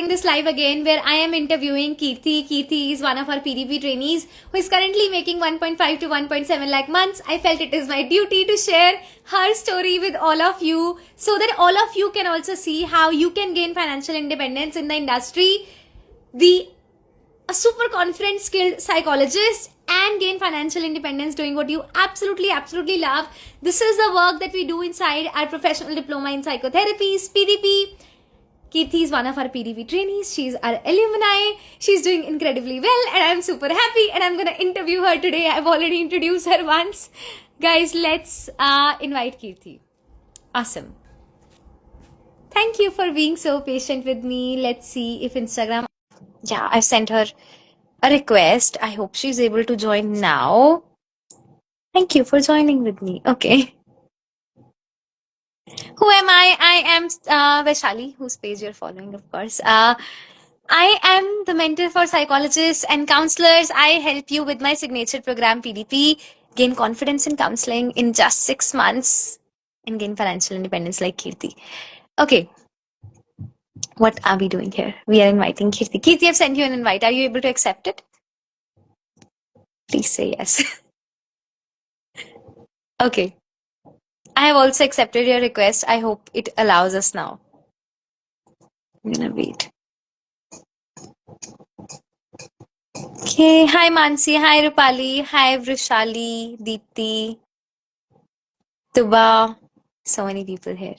This live again where I am interviewing Kirti. Kirti is one of our PDP trainees who is currently making 1.5 to 1.7 lakh months. I felt it is my duty to share her story with all of you so that all of you can also see how you can gain financial independence in the industry, be a super confident, skilled psychologist and gain financial independence doing what you absolutely love. This is the work that we do inside our professional diploma in psychotherapies, PDP. Kirti is one of our PDP trainees. She's our alumni. She's doing incredibly well and I'm super happy and I'm going to interview her today. I've already introduced her once. Guys, let's invite Kirti. Awesome. Thank you for being so patient with me. Let's see if Instagram... Yeah, I sent her a request. I hope she's able to join now. Thank you for joining with me. Okay. Who am I? I am Vaishali, whose page you're following, of course. I am the mentor for psychologists and counselors. I help you with my signature program, PDP, gain confidence in counseling in just 6 months and gain financial independence like Kirti. Okay. What are we doing here? We are inviting Kirti. Kirti, I've sent you an invite. Are you able to accept it? Please say yes. Okay. I have also accepted your request. I hope it allows us now. I'm gonna wait. Okay. Hi Mansi. Hi Rupali. Hi Vrishali. Deepti. Tuba. So many people here.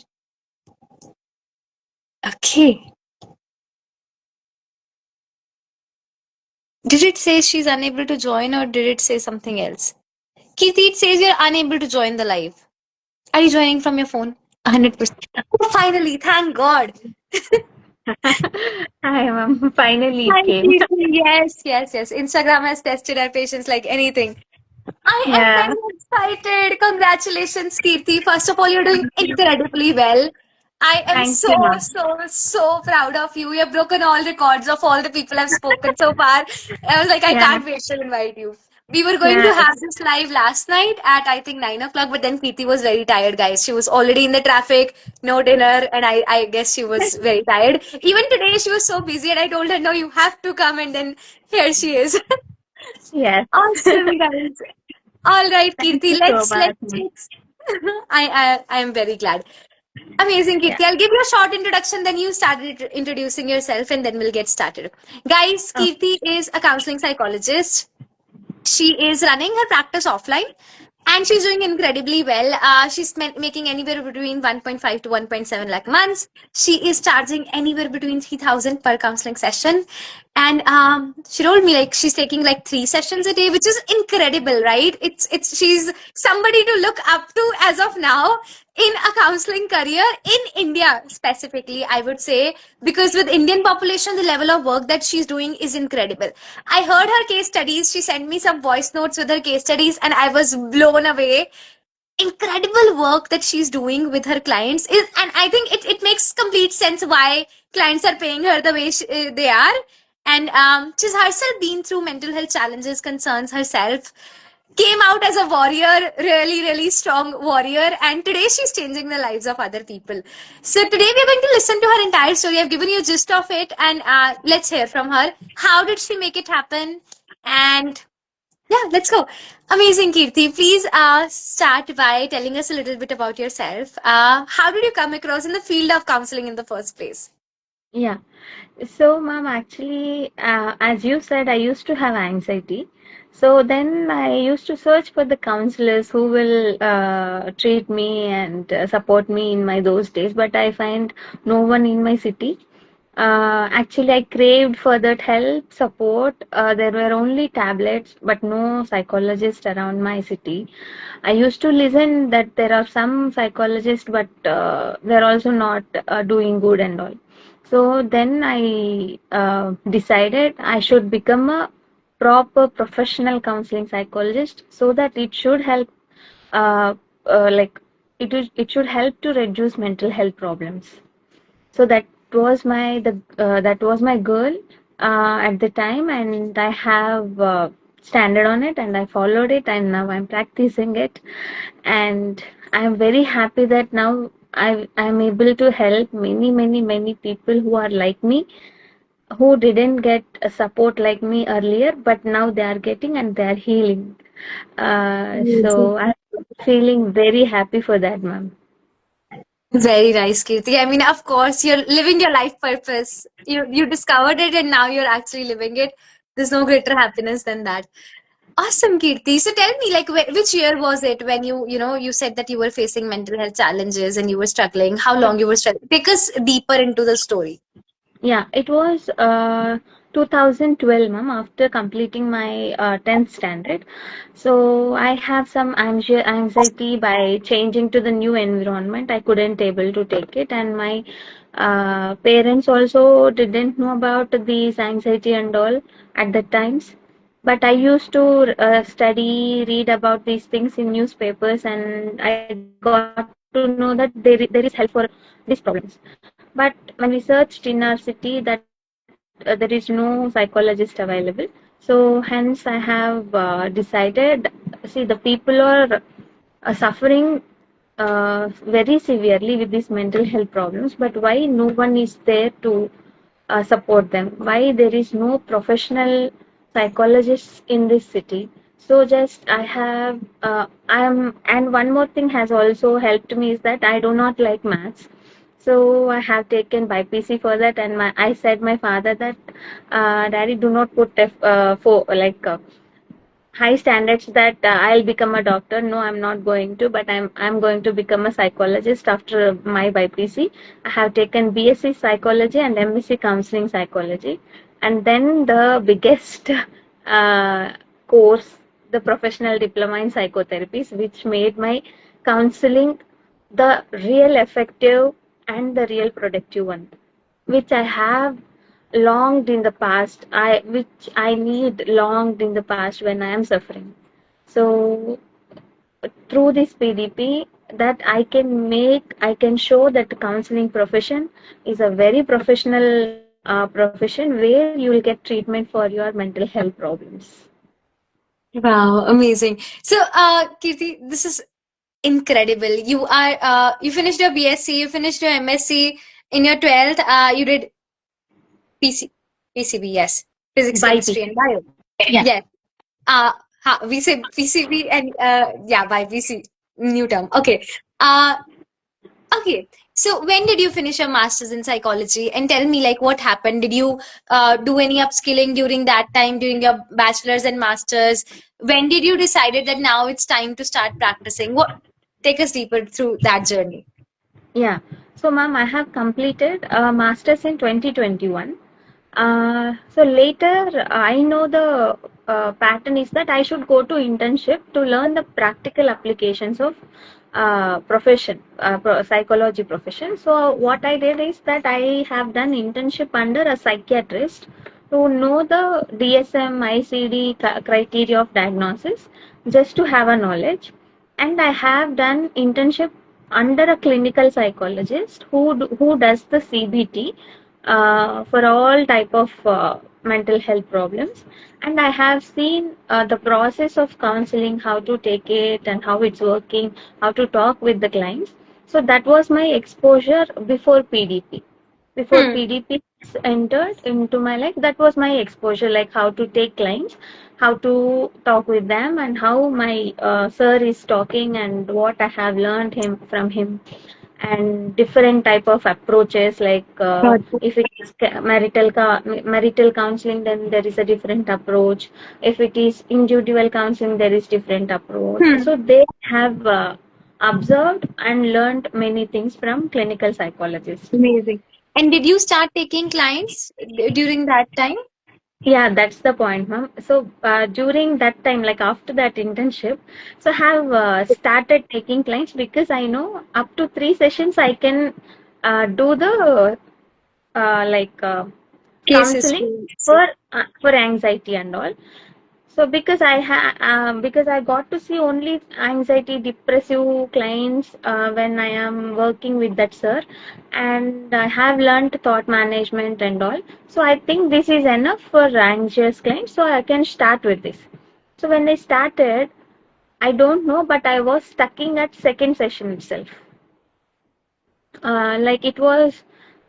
Okay. Did it say she's unable to join or did it say something else? Kirti, it says you're unable to join the live. Are you joining from your phone? 100%. Oh, finally, thank God. Hi, ma'am. Finally Hi, it came. Kirti. Yes. Instagram has tested our patience like anything. I am very excited. Congratulations, Kirti. First of all, you're doing incredibly well. I am Thank you, ma'am. so proud of you. You have broken all records of all the people I've spoken so far. I was like, I can't wait to invite you. We were going to have this live last night at I think 9 o'clock, but then Kirti was very tired, guys. She was already in the traffic, no dinner, and I guess she was very tired. Even today, she was so busy, and I told her, no, you have to come, and then here she is. Yes. Awesome, guys. All right, Thank Kirti, you so let's much. I am very glad. Amazing, Kirti. I'll give you a short introduction, then you start introducing yourself, and then we'll get started. Guys, Okay. Kirti is a counseling psychologist. She is running her practice offline and she's doing incredibly well. She's making anywhere between 1.5 to 1.7 lakh months. She is charging anywhere between 3,000 per counseling session. And she told me like she's taking like 3 sessions a day, which is incredible, right? She's somebody to look up to as of now in a counseling career in India specifically, I would say, because with Indian population, the level of work that she's doing is incredible. I heard her case studies. She sent me some voice notes with her case studies and I was blown away. Incredible work that she's doing with her clients and I think it makes complete sense why clients are paying her the way they are. And she's herself been through mental health challenges, concerns herself, came out as a warrior, really strong warrior, and today she's changing the lives of other people. So today we're going to listen to her entire story. I've given you a gist of it, and let's hear from her. How did she make it happen? And yeah, let's go. Amazing, Kirti. Please start by telling us a little bit about yourself. How did you come across in the field of counseling in the first place? Yeah. So, ma'am, actually, as you said, I used to have anxiety. So then I used to search for the counselors who will treat me and support me in my those days. But I find no one in my city. Actually, I craved for that help, support. There were only tablets, but no psychologist around my city. I used to listen that there are some psychologists, but they're also not doing good and all. So then I decided I should become a proper professional counseling psychologist so that it should help, like it should help to reduce mental health problems. So that was my goal at the time, and I have standed on it and I followed it, and now I'm practicing it, and I'm very happy that now I'm able to help many people who are like me, who didn't get a support like me earlier, but now they are getting and they are healing. Amazing. So I'm feeling very happy for that, ma'am. Very nice, Kirti. I mean, of course, you're living your life purpose. You discovered it and now you're actually living it. There's no greater happiness than that. Awesome, Kirti. So tell me, like, which year was it when you said that you were facing mental health challenges and you were struggling? How long you were struggling? Take us deeper into the story. Yeah, it was 2012, ma'am, after completing my 10th standard. So I have some anxiety by changing to the new environment. I couldn't able to take it, and my parents also didn't know about these anxiety and all at the times. But I used to study, read about these things in newspapers, and I got to know that there is help for these problems. But when we searched in our city, that there is no psychologist available. So hence I have decided. See, the people are suffering very severely with these mental health problems, but why no one is there to support them? Why there is no professional psychologists in this city? So just I have I am, and one more thing has also helped me is that I do not like maths. So I have taken BPC for that, and I said my father that, Daddy, do not put for like high standards that I'll become a doctor. No, I'm not going to, but I'm going to become a psychologist after my BPC. I have taken BSc psychology and MSc counseling psychology, and then the biggest course, the professional diploma in psychotherapies, which made my counseling the real effective and the real productive one, which I have longed in the past, which I need longed in the past when I am suffering. So through this PDP, that I can show that the counseling profession is a very professional profession where you will get treatment for your mental health problems. Wow, amazing. So, Kirti, this is incredible. You finished your BSc, you finished your MSc in your 12th. You did PC, PCB, yes, physics, By chemistry, P. and bio. Yeah. Yes. We say PCB and yeah, by PC, new term. Okay. Uh, okay. So when did you finish your master's in psychology? And tell me, like, what happened? Did you do any upskilling during that time, during your bachelor's and master's? When did you decided that now it's time to start practicing? What take us deeper through that journey? Yeah. So, ma'am, I have completed a master's in 2021. So later, I know the pattern is that I should go to internship to learn the practical applications of psychology profession. So what I did is that I have done internship under a psychiatrist to know the DSM ICD criteria of diagnosis, just to have a knowledge. And I have done internship under a clinical psychologist who does the CBT for all type of mental health problems. And I have seen the process of counseling, how to take it and how it's working, how to talk with the clients. So that was my exposure before PDP. Before Hmm. PDP entered into my life, that was my exposure, like how to take clients, how to talk with them, and how my sir is talking, and what I have learned him from him, and different type of approaches, like Got it. if it is marital counseling, then there is a different approach. If it is individual counseling, there is different approach. Hmm. So they have observed and learned many things from clinical psychologists. Amazing. And did you start taking clients during that time? Yeah, that's the point, ma'am. So during that time, like after that internship, so I have started taking clients, because I know up to 3 sessions I can do the like Cases. counseling for anxiety and all. So because I got to see only anxiety depressive clients when I am working with that sir, and I have learned thought management and all. So I think this is enough for anxious clients, so I can start with this. So when I started, I don't know, but I was stuck in at second session itself. Like it was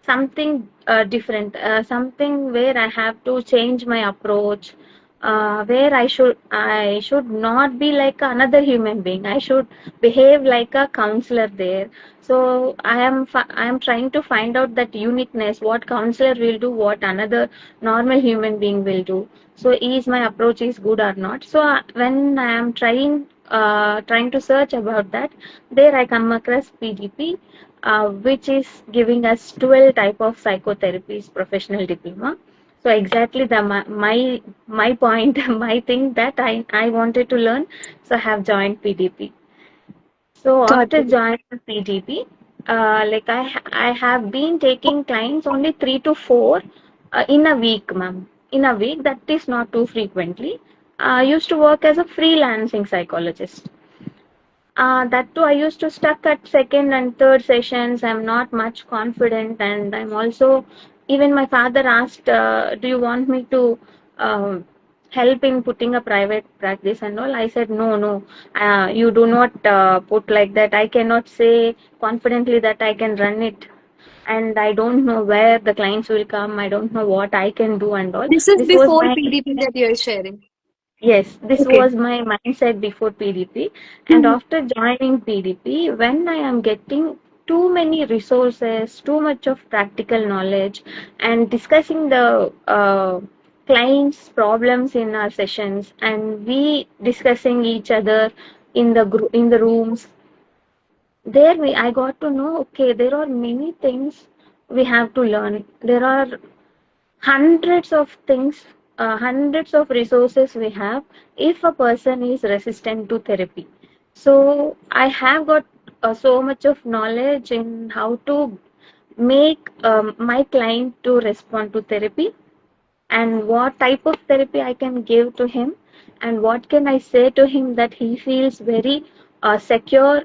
something different, something where I have to change my approach, where I should not be like another human being. I should behave like a counselor there. So I am trying to find out that uniqueness, what counselor will do, what another normal human being will do. So is my approach is good or not? So when I am trying to search about that, there I come across PDP, which is giving us 12 type of psychotherapies professional diploma. So exactly my point, my thing that I wanted to learn, so I have joined PDP. So Got after it. joining PDP, like I have been taking clients only 3 to 4 in a week, ma'am. In a week, that is not too frequently. I used to work as a freelancing psychologist. That too, I used to stuck at second and third sessions. I'm not much confident, and I'm also, even my father asked, "Do you want me to help in putting a private practice and all?" I said, "No, no, you do not put like that. I cannot say confidently that I can run it, and I don't know where the clients will come. I don't know what I can do and all." This is This was before my PDP that you're sharing. Yes, this Okay. was my mindset before PDP. And Mhm. after joining PDP, when I am getting too many resources, too much of practical knowledge, and discussing the clients' problems in our sessions, and we discussing each other in the in the rooms, there I got to know, okay, there are many things we have to learn. There are hundreds of things, hundreds of resources we have if a person is resistant to therapy. So I have got so much of knowledge in how to make my client to respond to therapy, and what type of therapy I can give to him, and what can I say to him that he feels very secure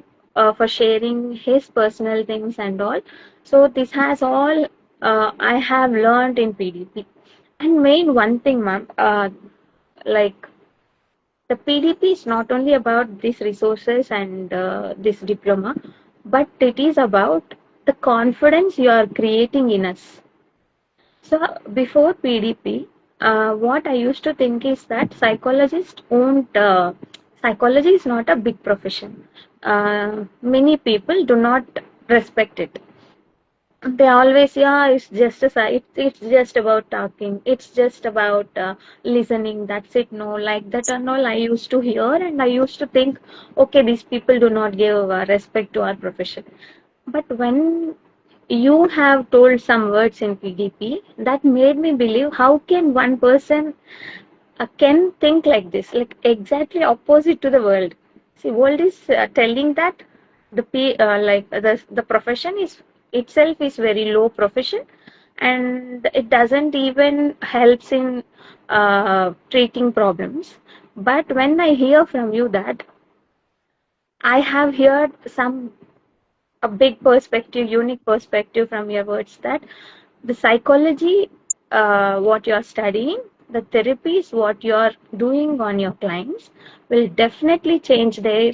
for sharing his personal things and all. So this has all I have learned in PDP. And main one thing, ma'am, like the PDP is not only about these resources and this diploma, but it is about the confidence you are creating in us. So before PDP, what I used to think is that psychologists won't. Psychology is not a big profession. Many people do not respect it. They always, yeah, it's just it's just about talking. It's just about listening. That's it. No, like that and all. I used to hear, and I used to think, okay, these people do not give respect to our profession. But when you have told some words in PDP, that made me believe, how can one person can think like this, like exactly opposite to the world. See, world is telling that like the profession is itself is very low profession, and it doesn't even helps in treating problems. But when I hear from you that I have heard some a big perspective, unique perspective from your words, that the psychology, what you're studying, the therapies, what you're doing on your clients, will definitely change their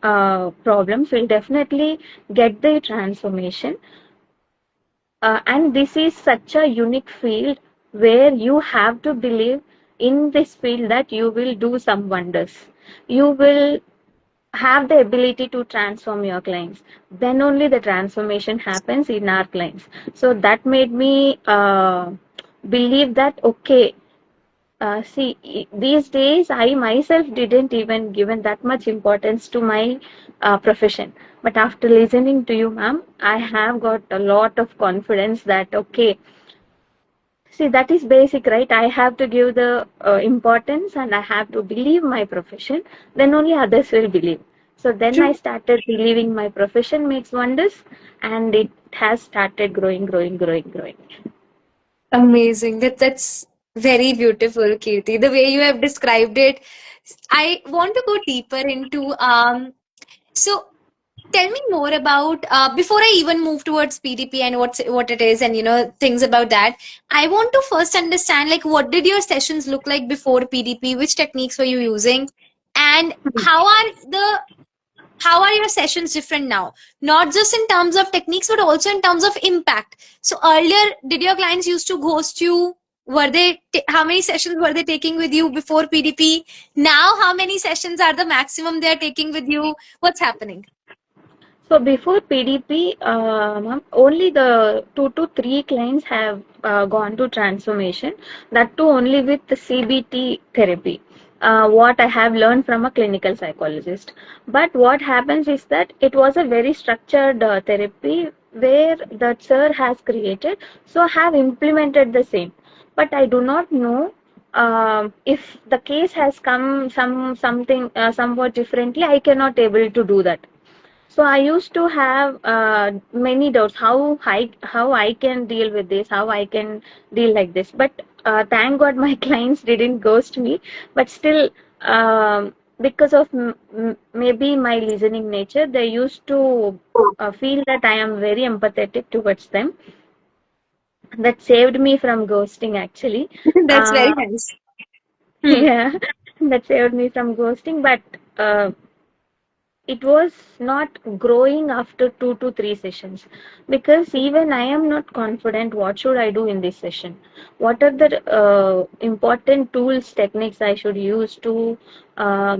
problems, will definitely get their transformation. And this is such a unique field where you have to believe in this field that you will do some wonders. You will have the ability to transform your clients. Then only the transformation happens in our clients. So that made me believe that, okay, see, these days I myself didn't even given that much importance to my profession. But after listening to you, ma'am, I have got a lot of confidence that, okay, see, that is basic, right? I have to give the importance, and I have to believe my profession. Then only others will believe. So then I True. started believing my profession makes wonders, and it has started growing, growing, growing, growing. Amazing. That's very beautiful, Kirti. The way you have described it, I want to go deeper into so tell me more about before I even move towards PDP and what it is, and things about that. I want to first understand, like, what did your sessions look like before PDP? Which techniques were you using, and how are your sessions different now? Not just in terms of techniques, but also in terms of impact. So earlier, did your clients used to ghost you? Were they, how many sessions were they taking with you before PDP? Now, how many sessions are the maximum they are taking with you? What's happening? So before PDP, ma'am, only the 2 to 3 clients have gone to transformation. That too only with the CBT therapy. What I have learned from a clinical psychologist. But what happens is that it was a very structured therapy where the sir has created. So I have implemented the same. But I do not know if the case has come something somewhat differently. I cannot able to do that. So I used to have many doubts how I can deal with this, how I can deal like this. But thank God my clients didn't ghost me. But still, because of maybe my listening nature, they used to feel that I am very empathetic towards them. That saved me from ghosting actually. That's Uh, very nice. Hmm. yeah, that saved me from ghosting. But it was not growing after 2 to 3 sessions, because even I am not confident what should I do in this session, what are the important tools, techniques I should use to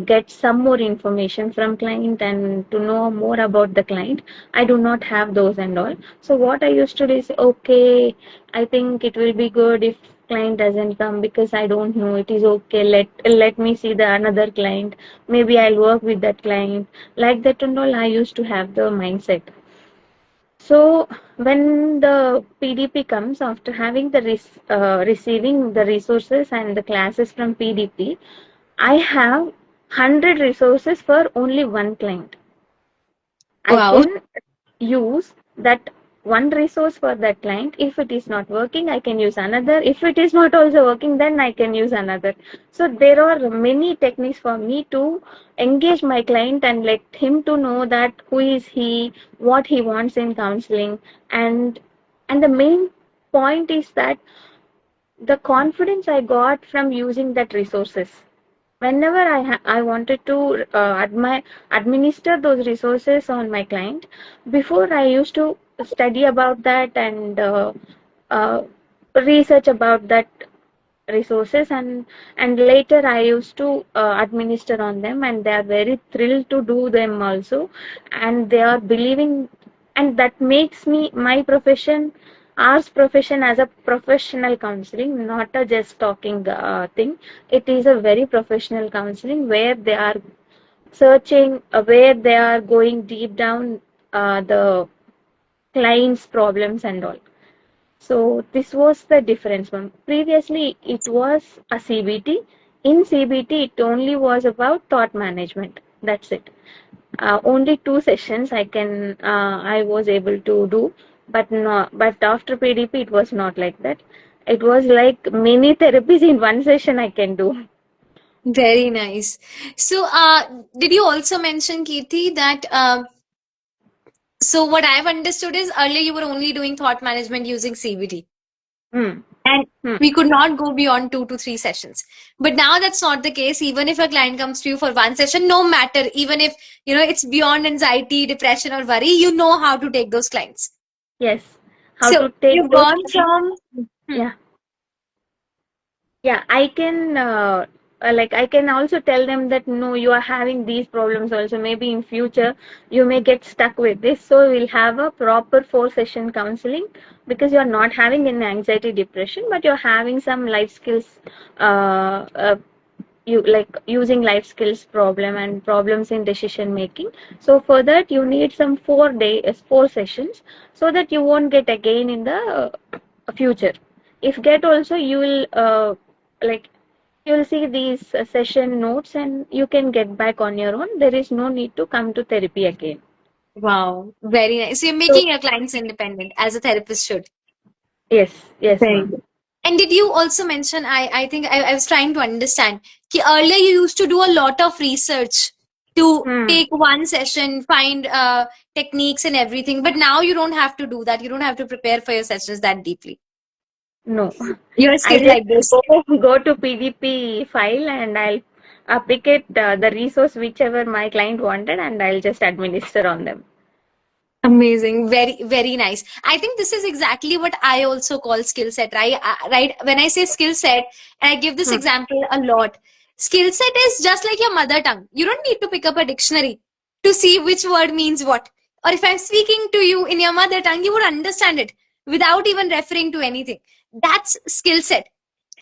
get some more information from client and to know more about the client. I do not have those and all. So what I used to do is, okay, I think it will be good if client doesn't come because I don't know, it is okay, let me see the another client, maybe I'll work with that client, like that and all. I used to have the mindset. So when the PDP comes, after having the receiving the resources and the classes from PDP, I have 100 resources for only one client. I Wow. can use that one resource for that client. If it is not working, I can use another. If it is not also working, then I can use another. So there are many techniques for me to engage my client and let him to know that who is he, what he wants in counseling. And the main point is that the confidence I got from using that resources. Whenever I wanted to administer those resources on my client, before I used to study about that and uh, research about that resources, and later I used to administer on them, and they are very thrilled to do them also, and they are believing, and that makes me my profession, ours profession, as a professional counseling, not a just talking thing. It is a very professional counseling where they are searching, where they are going deep down the client's problems and all. So this was the difference, ma'am. Previously, it was a CBT. In CBT, it only was about thought management. That's it. Only 2 sessions I was able to do, but no, but after PDP, it was not like that. It was like many therapies in one session I can do. Very nice. So, did you also mention, Kirti, that so what I've understood is earlier you were only doing thought management using CBT, Hmm. and Hmm. we could not go beyond 2 to 3 sessions. But now that's not the case. Even if a client comes to you for one session, no matter, even if it's beyond anxiety, depression, or worry, you know how to take those clients. Yes. How So to take you've those gone clients? from hmm, Yeah. Yeah, I can like I can also tell them that no, you are having these problems also. Maybe in future you may get stuck with this. So we'll have a proper 4 session counseling, because you're not having an anxiety depression, but you're having some life skills, you like using life skills problem and problems in decision making. So for that you need some 4 sessions, so that you won't get again in the future. If get also, you will like you'll see these session notes and you can get back on your own. There is no need to come to therapy again. wow, very nice. So you're So making your clients independent as a therapist should. yes, Very ma'am. good. And did you also mention, I think I was trying to understand, कि earlier you used to do a lot of research to Hmm. take one session, find techniques and everything, but now you don't have to do that. You don't have to prepare for your sessions that deeply. No, You're I skilled just like this. go to PDP file and I'll pick it the resource whichever my client wanted, and I'll just administer on them. Amazing. Very, very nice. I think this is exactly what I also call skill set, right? Right. When I say skill set, and I give this Hmm. example a lot, skill set is just like your mother tongue. You don't need to pick up a dictionary to see which word means what. Or if I'm speaking to you in your mother tongue, you would understand it without even referring to anything. That's skill set.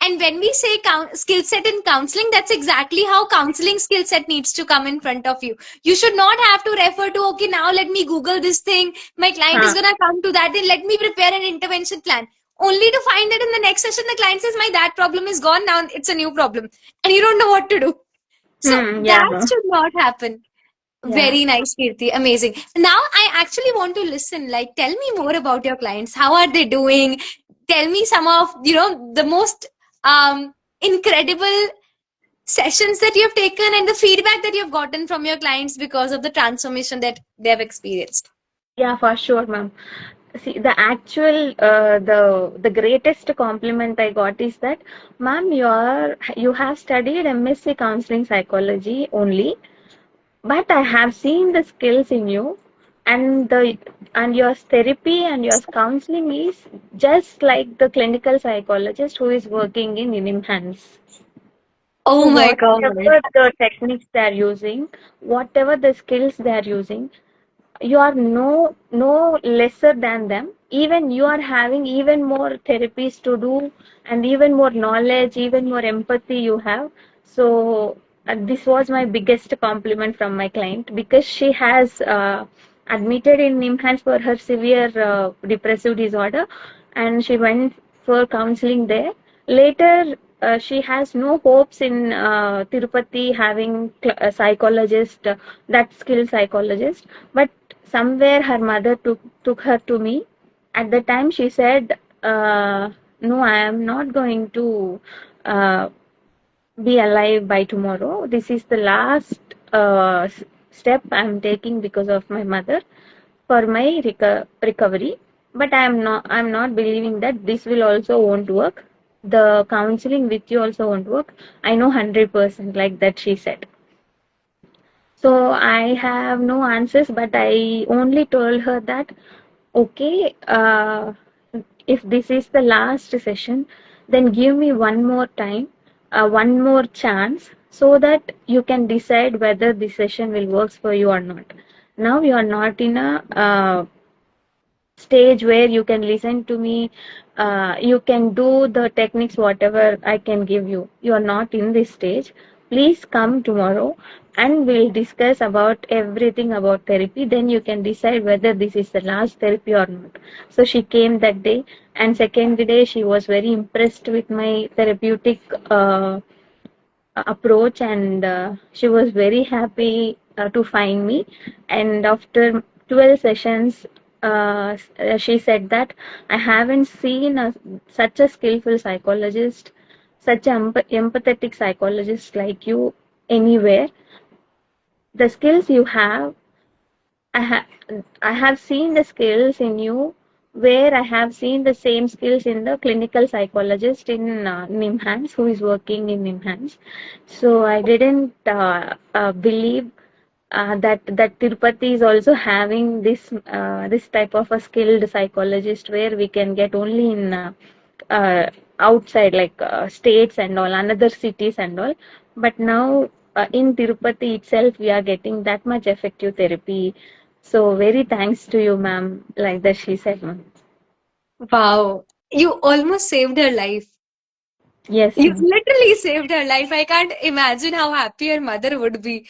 And when we say skill set in counseling, that's exactly how counseling skill set needs to come in front of you. You should not have to refer to, okay, now let me Google this thing. My client is Huh. going to come to that. Then let me prepare an intervention plan. Only to find that in the next session, the client says, my that problem is gone. Now it's a new problem. And you don't know what to do. So Yeah, that no. should not happen. Yeah. Very nice, Kirti. Amazing. Now I actually want to listen. Like, tell me more about your clients. How are they doing? Tell me some of, the most incredible sessions that you've taken and the feedback that you've gotten from your clients because of the transformation that they've experienced. Yeah, for sure, ma'am. See, the actual, the greatest compliment I got is that, ma'am, you have studied MSc Counseling Psychology only, but I have seen the skills in you, and your therapy and your counseling is just like the clinical psychologist who is working in enhance. So Oh my God. whatever the techniques they are using, whatever the skills they are using, you are no lesser than them. Even you are having even more therapies to do, and even more knowledge, even more empathy you have. So this was my biggest compliment from my client, because she has admitted in imhans for her severe depressive disorder, and she went for counseling there. Later she has no hopes in Tirupati having a psychologist, that skilled psychologist. But somewhere her mother took her to me. At the time she said, no, I am not going to uh, be alive by tomorrow. This is the last step I am taking because of my mother for my recovery. But I'm not believing that this will also won't work. The counseling with you also won't work. I know 100%, like that she said. So I have no answers, but I only told her that, okay, if this is the last session, then give me one more time, one more chance, so that you can decide whether this session will work for you or not. Now you are not in a stage where you can listen to me, you can do the techniques whatever I can give you. You are not in this stage. Please come tomorrow, and we'll discuss about everything about therapy. Then you can decide whether this is the last therapy or not. So she came that day, and second day she was very impressed with my therapeutic approach, and she was very happy to find me. And after 12 sessions, she said that, I haven't seen such a skillful psychologist, such an empathetic psychologist like you anywhere. The skills you have, I have I have seen the skills in you where I have seen the same skills in the clinical psychologist in NIMHANS, who is working in NIMHANS. So I didn't believe that Tirupati is also having this type of a skilled psychologist, where we can get only in uh, outside, like states and all, another cities and all. But now in Tirupati itself, we are getting that much effective therapy. So very thanks to you, ma'am. Like that she said, ma'am. Wow. You almost saved her life. Yes, You ma'am. literally saved her life. I can't imagine how happy her mother would be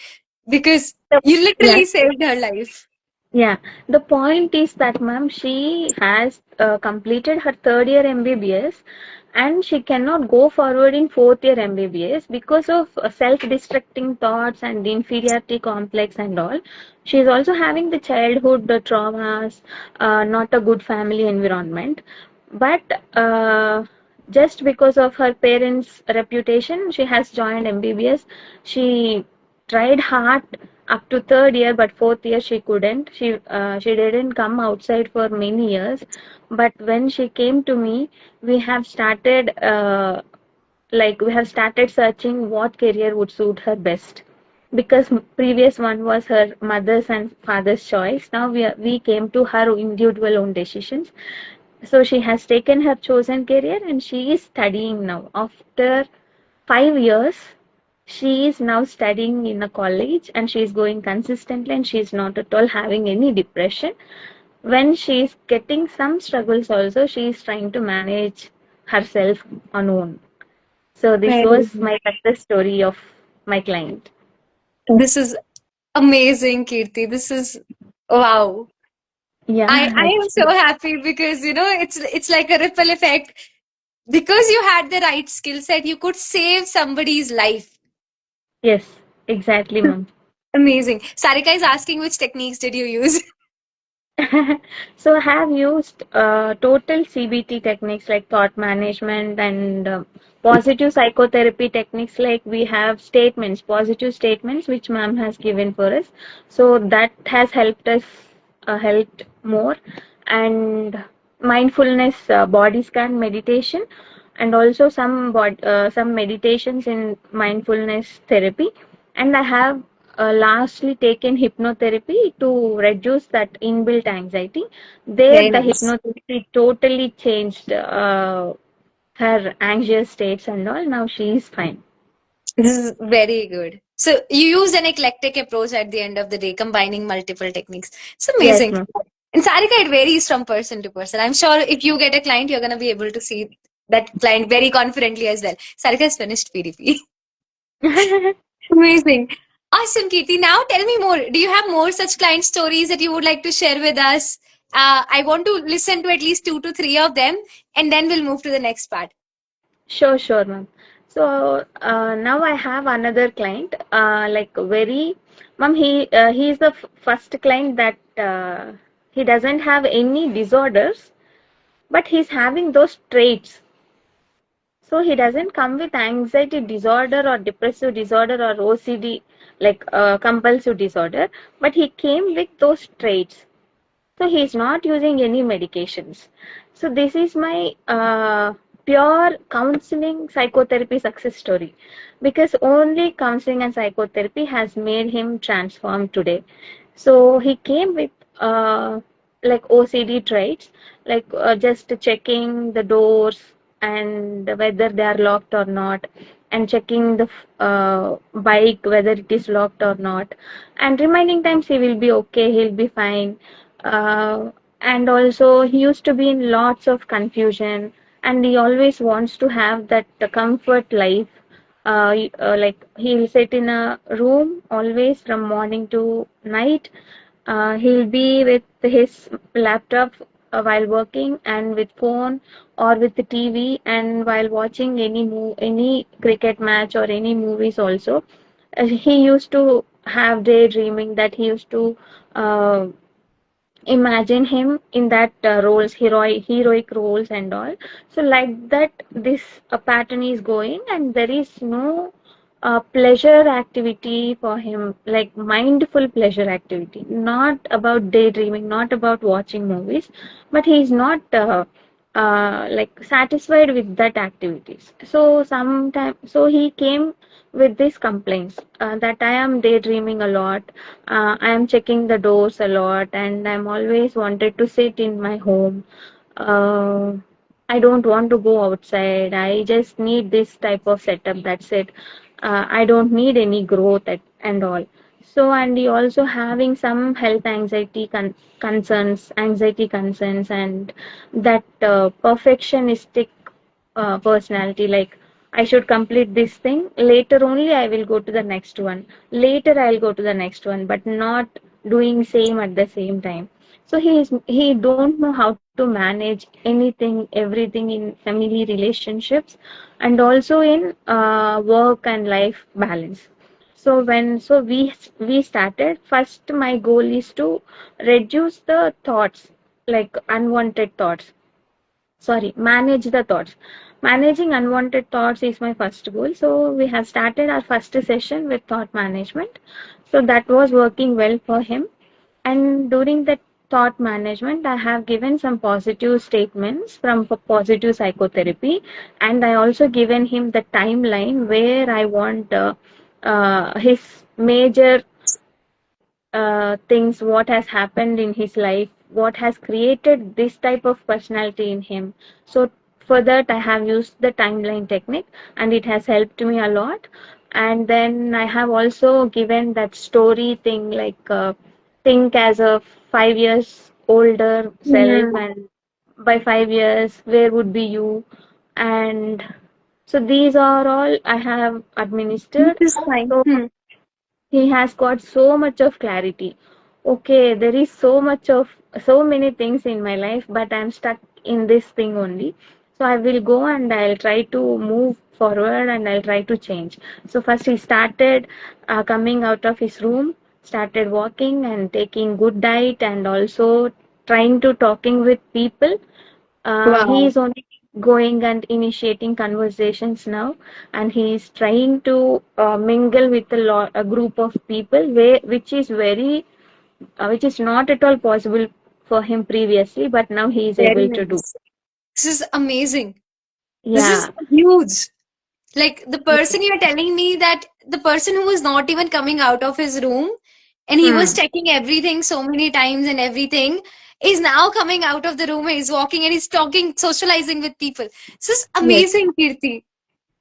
because So, you yeah. literally saved her life. Yeah, the point is that, ma'am, she has completed her third year MBBS, and she cannot go forward in fourth year MBBS because of self-destructing thoughts and inferiority complex and all. She is also having the childhood traumas, not a good family environment. But just because of her parents' reputation, she has joined MBBS. She tried hard up to third year, but fourth year she couldn't. She didn't come outside for many years. But when she came to me, we have started like we have started searching what career would suit her best, because previous one was her mother's and father's choice. Now we came to her individual own decisions. So she has taken her chosen career and she is studying now. After 5 years, she is now studying in a college and she is going consistently and she is not at all having any depression. When she is getting some struggles also, she is trying to manage herself on own. So this Very was good. my success story of my client. This is amazing, Kirti. This is wow. Yeah, I am so actually. happy because it's like a ripple effect. Because you had the right skill set, you could save somebody's life. Yes, exactly, ma'am. Amazing. Sarika is asking which techniques did you use? So I have used total CBT techniques like thought management and positive psychotherapy techniques, like we have statements, positive statements which ma'am has given for us. So that has helped us, helped more. And mindfulness, body scan meditation, and also some meditations in mindfulness therapy. And I have lastly taken hypnotherapy to reduce that inbuilt anxiety. There, Very the nice. hypnotherapy totally changed her anxious states and all. Now she is fine. This is very good. So you used an eclectic approach at the end of the day, combining multiple techniques. It's Yes, amazing. ma'am. And Sarika, it varies from person to person. I'm sure if you get a client, you're going to be able to see that client very confidently as well. Sarika has finished PDP. Amazing. Awesome, Kirti. Now tell me more. Do you have more such client stories that you would like to share with us? I want to listen to at least two to three of them, and then we'll move to the next part. Sure, sure, ma'am. So now I have another client, like very, ma'am. He is the first client that he doesn't have any disorders, but he's having those traits. So he doesn't come with anxiety disorder or depressive disorder or OCD, like compulsive disorder, but he came with those traits. So he is not using any medications. So this is my pure counseling psychotherapy success story, because only counseling and psychotherapy has made him transform today. So he came with like OCD traits, like just checking the doors and whether they are locked or not, and checking the bike whether it is locked or not, and remaining times he will be okay, he'll be fine. And also he used to be in lots of confusion, and he always wants to have that comfort life. Like he'll sit in a room always from morning to night. He'll be with his laptop while working, and with phone or with the TV, and while watching any cricket match or any movies also. He used to have daydreaming that he used to uh, imagine him in that roles, heroic roles and all. So like that, this pattern is going, and there is no pleasure activity for him, like mindful pleasure activity, not about daydreaming, not about watching movies, but he is not like satisfied with that activities. So sometime, so he came with these complaints that I am daydreaming a lot, I am checking the doors a lot, and I'm always wanted to sit in my home. Uh, I don't want to go outside. I just need this type of setup. That's it. I don't need any growth and all. So, and he also having some health anxiety concerns, anxiety concerns, and that perfectionistic personality, like I should complete this thing, later only I will go to the next one, later I'll go to the next one, but not doing same at the same time. So he don't know how to manage anything, everything in family relationships, and also in work and life balance. So we started first, my goal is to reduce the thoughts, like unwanted thoughts, sorry, manage the thoughts. Managing unwanted thoughts is my first goal. So we have started our first session with thought management. So that was working well for him. And during that thought management, I have given some positive statements from positive psychotherapy, and I also given him the timeline where I want his major things, what has happened in his life, what has created this type of personality in him. So for that, I have used the timeline technique, and it has helped me a lot. And then I have also given that story thing, like think as a 5 years older self, Hmm. and by 5 years, where would be you? And so these are all I have This administered. is fine. So Hmm. he has got so much of clarity. Okay, there is so many things in my life, but I'm stuck in this thing only. So I will go and I'll try to move forward and I'll try to change. So first he started coming out of his room, started walking and taking good diet, and also trying to talking with people. He Wow. is only going and initiating conversations now, and he is trying to mingle with a group of people, which is which is not at all possible for him previously, but now he is Very able to do. nice. This is amazing. This is Yeah. huge. Like the Yes. person you're telling me that the person who was not even coming out of his room and he was Hmm. checking everything so many times and everything is now coming out of the room and he's walking and he's talking, socializing with people. This is Yes. amazing, Kirti.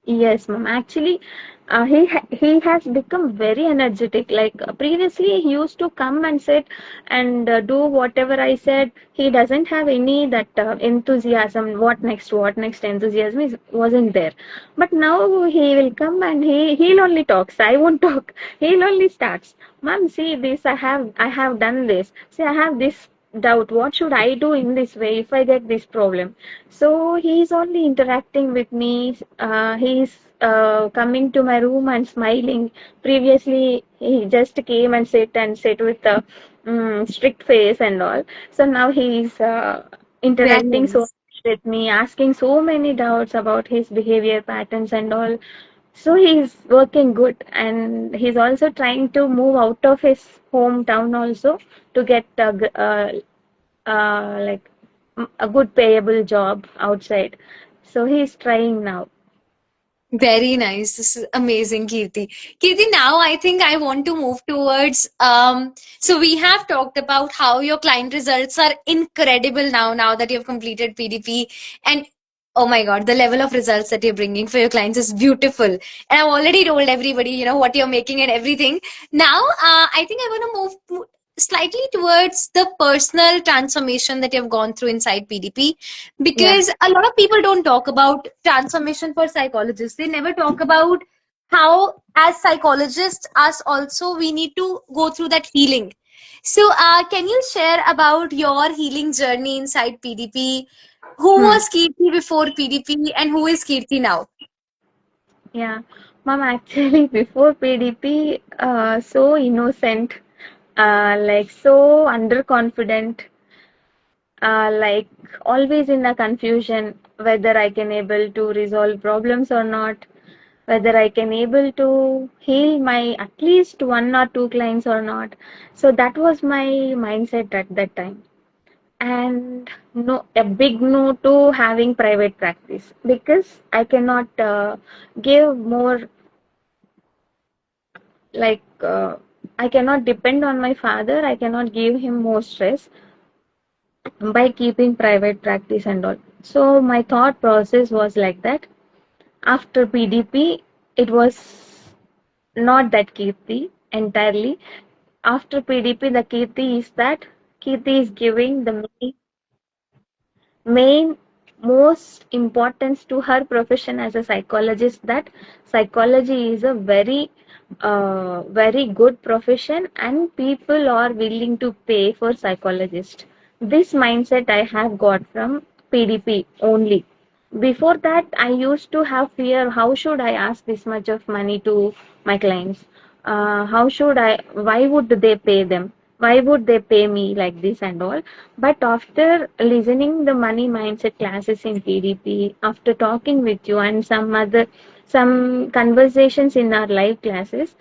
Yes, ma'am. Actually, he has become very energetic. Like previously, he used to come and sit and do whatever I said. He doesn't have any that enthusiasm. What next? What next? Enthusiasm wasn't there. But now he will come and he'll only talks. I won't talk. He'll only starts. Ma'am, see this. I have done this. See, I have this doubt. What should I do in this way if I get this problem? So he's only interacting with me. He's coming to my room and smiling. Previously, he just came and sit with a strict face and all. So now he's Very interacting so nice. much with me, asking so many doubts about his behavior patterns and all. So he's working good, and he's also trying to move out of his hometown also to get like a good payable job outside. So he's trying now. Very nice. This is amazing, Kirti. Kirti, now I think I want to move towards so we have talked about how your client results are incredible now that you've completed PDP. And oh my God, the level of results that you're bringing for your clients is beautiful. And I've already told everybody, what you're making and everything. Now, I think I want to move slightly towards the personal transformation that you've gone through inside PDP, Yeah. because a lot of people don't talk about transformation for psychologists. They never talk about how as psychologists us also we need to go through that healing. So can you share about your healing journey inside PDP? Who Hmm. was Kirti before PDP and who is Kirti now? Yeah. Mom, actually, before PDP, so innocent, like so underconfident, like always in a confusion whether I can able to resolve problems or not, whether I can able to heal my at least one or two clients or not. So that was my mindset at that time. And no, a big no to having private practice, because I cannot give more, like I cannot depend on my father. I cannot give him more stress by keeping private practice and all. So my thought process was like that. After PDP, it was not that Kirti entirely. After PDP, the Kirti is that Kirti is giving the main most importance to her profession as a psychologist, that psychology is a very good profession and people are willing to pay for psychologist. This mindset I have got from PDP only. Before that, I used to have fear. How should I ask this much of money to my clients? How should I? Why would they pay them? Why would they pay me like this and all? But after listening the money mindset classes in PDP, after talking with you and some conversations in our live classes,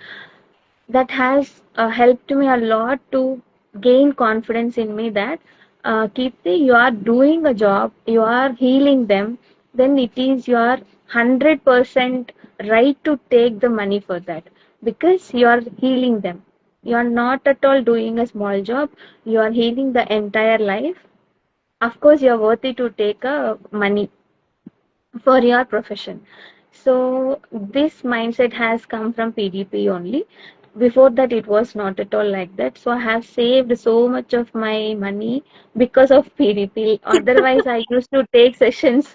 that has helped me a lot to gain confidence in me that Kirti, you are doing a job, you are healing them, then it is your 100% right to take the money for that because you are healing them. You are not at all doing a small job, you are healing the entire life. Of course, you are worthy to take money for your profession. So this mindset has come from PDP only. Before that, it was not at all like that. So I have saved so much of my money because of PDP. Otherwise, I used to take sessions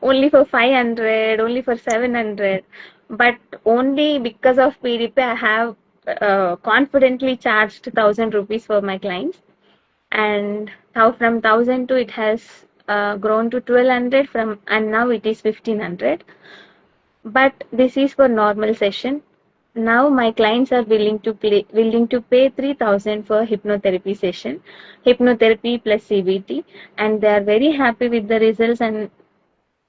only for 500, only for 700. But only because of PDP, I have confidently charged 1,000 rupees for my clients, and now from 1,000 to it has grown to 1,200 from, and now it is 1,500. But this is for normal session. Now my clients are willing to pay 3,000 for hypnotherapy session, hypnotherapy plus CBT, and they are very happy with the results.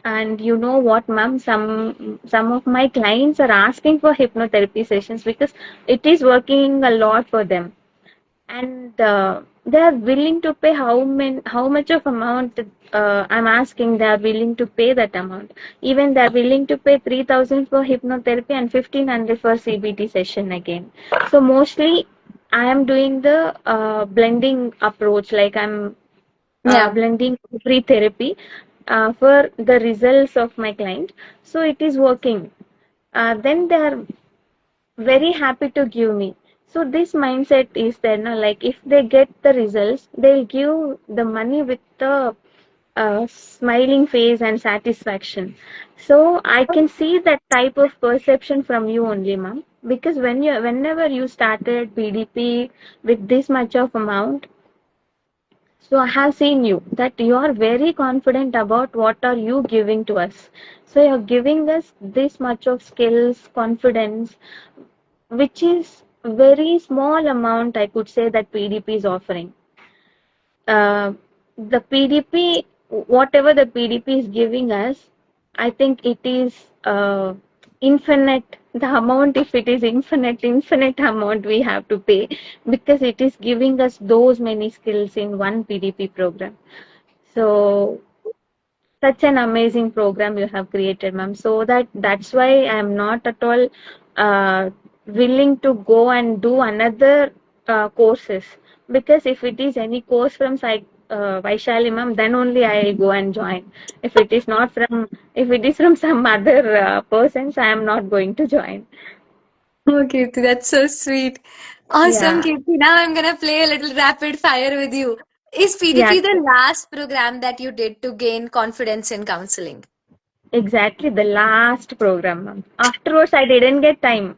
And you know what, ma'am, some of my clients are asking for hypnotherapy sessions because it is working a lot for them, and they are willing to pay how much of amount I'm asking. They are willing to pay that amount. Even they are willing to pay 3,000 for hypnotherapy and 1,500 for CBT session again. So mostly I am doing the blending approach, like I'm Yeah. blending free therapy for the results of my client. So it is working. Then they are very happy to give me. So this mindset is there now. Like if they get the results, they'll give the money with the smiling face and satisfaction. So I can see that type of perception from you only, ma'am. Because whenever you started PDP with this much of amount, so I have seen you that you are very confident about what are you giving to us. So you're giving us this much of skills, confidence, which is very small amount, I could say, that PDP is offering. The PDP, whatever the PDP is giving us, I think it is infinite. The amount, if it is infinite amount we have to pay because it is giving us those many skills in one PDP program. So such an amazing program you have created, ma'am. So that's why I'm not at all willing to go and do another courses, because if it is any course from Vaishali ma'am, then only I go and join. If it is not from, if it is from some other persons, I am not going to join. Oh, Kirti, that's so sweet. Awesome, Yeah, Kirti. Now I'm gonna play a little rapid fire with you. Is yeah, PDP the last program that you did to gain confidence in counseling? exactly, the last program, ma'am. Afterwards I didn't get time.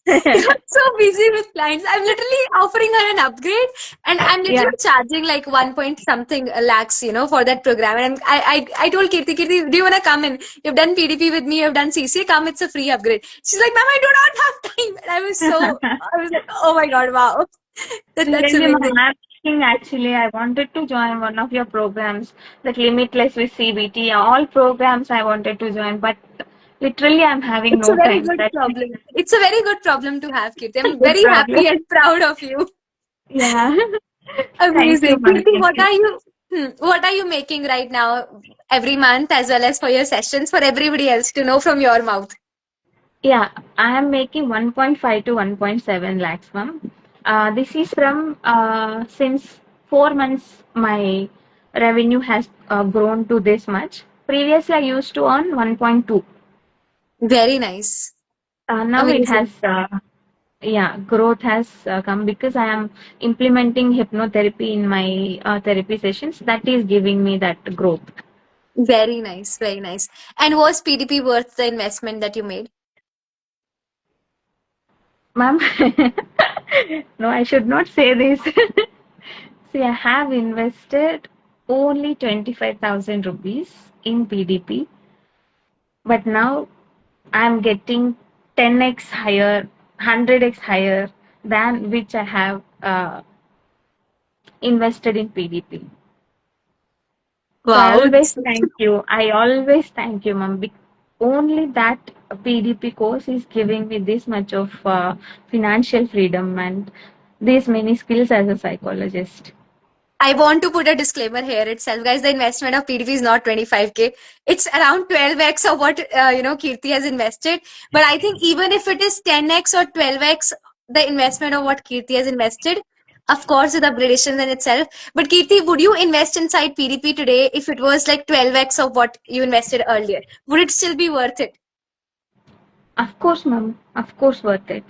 You're so busy with clients. I'm literally offering her an upgrade, and I'm Yeah. literally charging like 1 point something lakhs, for that program. And I told Kirti, Kirti, do you wanna come in? You've done PDP with me, you've done CCA, come, it's a free upgrade. She's like, Ma'am, I do not have time. And I was like, oh my God, wow. That's Really, ma'am, amazing. I'm thinking actually I wanted to join one of your programs, like Limitless with CBT. All programs I wanted to join, but literally I'm having It's a no very time. good That's problem. It's a very good problem to have, Kirti. a I'm good very problem. happy and proud of you. Yeah. Thank you, Amazing. ma'am. Kirti, Thank you. what are you making right now every month as well as for your sessions for everybody else to know from your mouth? Yeah, I am making 1.5 to 1.7 lakhs, ma'am. This is from since 4 months my revenue has grown to this much. Previously, I used to earn 1.2. Very nice. Now it has, Amazing. yeah, growth has come because I am implementing hypnotherapy in my therapy sessions. That is giving me that growth. Very nice. Very nice. And was PDP worth the investment that you made? Ma'am, no, I should not say this. See, I have invested only 25,000 rupees in PDP, but now I'm getting 10x higher, 100x higher than which I have invested in PDP. So I Wow. always thank you. I always thank you, ma'am. Only that PDP course is giving me this much of financial freedom, and these many skills as a psychologist. I want to put a disclaimer here itself, guys. The investment of PDP is not 25K. It's around 12x of what Kirti has invested. But I think even if it is 10x or 12x, the investment of what Kirti has invested, of course, with upgradations in itself. But Kirti, would you invest inside PDP today if it was like 12x of what you invested earlier? Would it still be worth it? Of course, ma'am. Of course, worth it.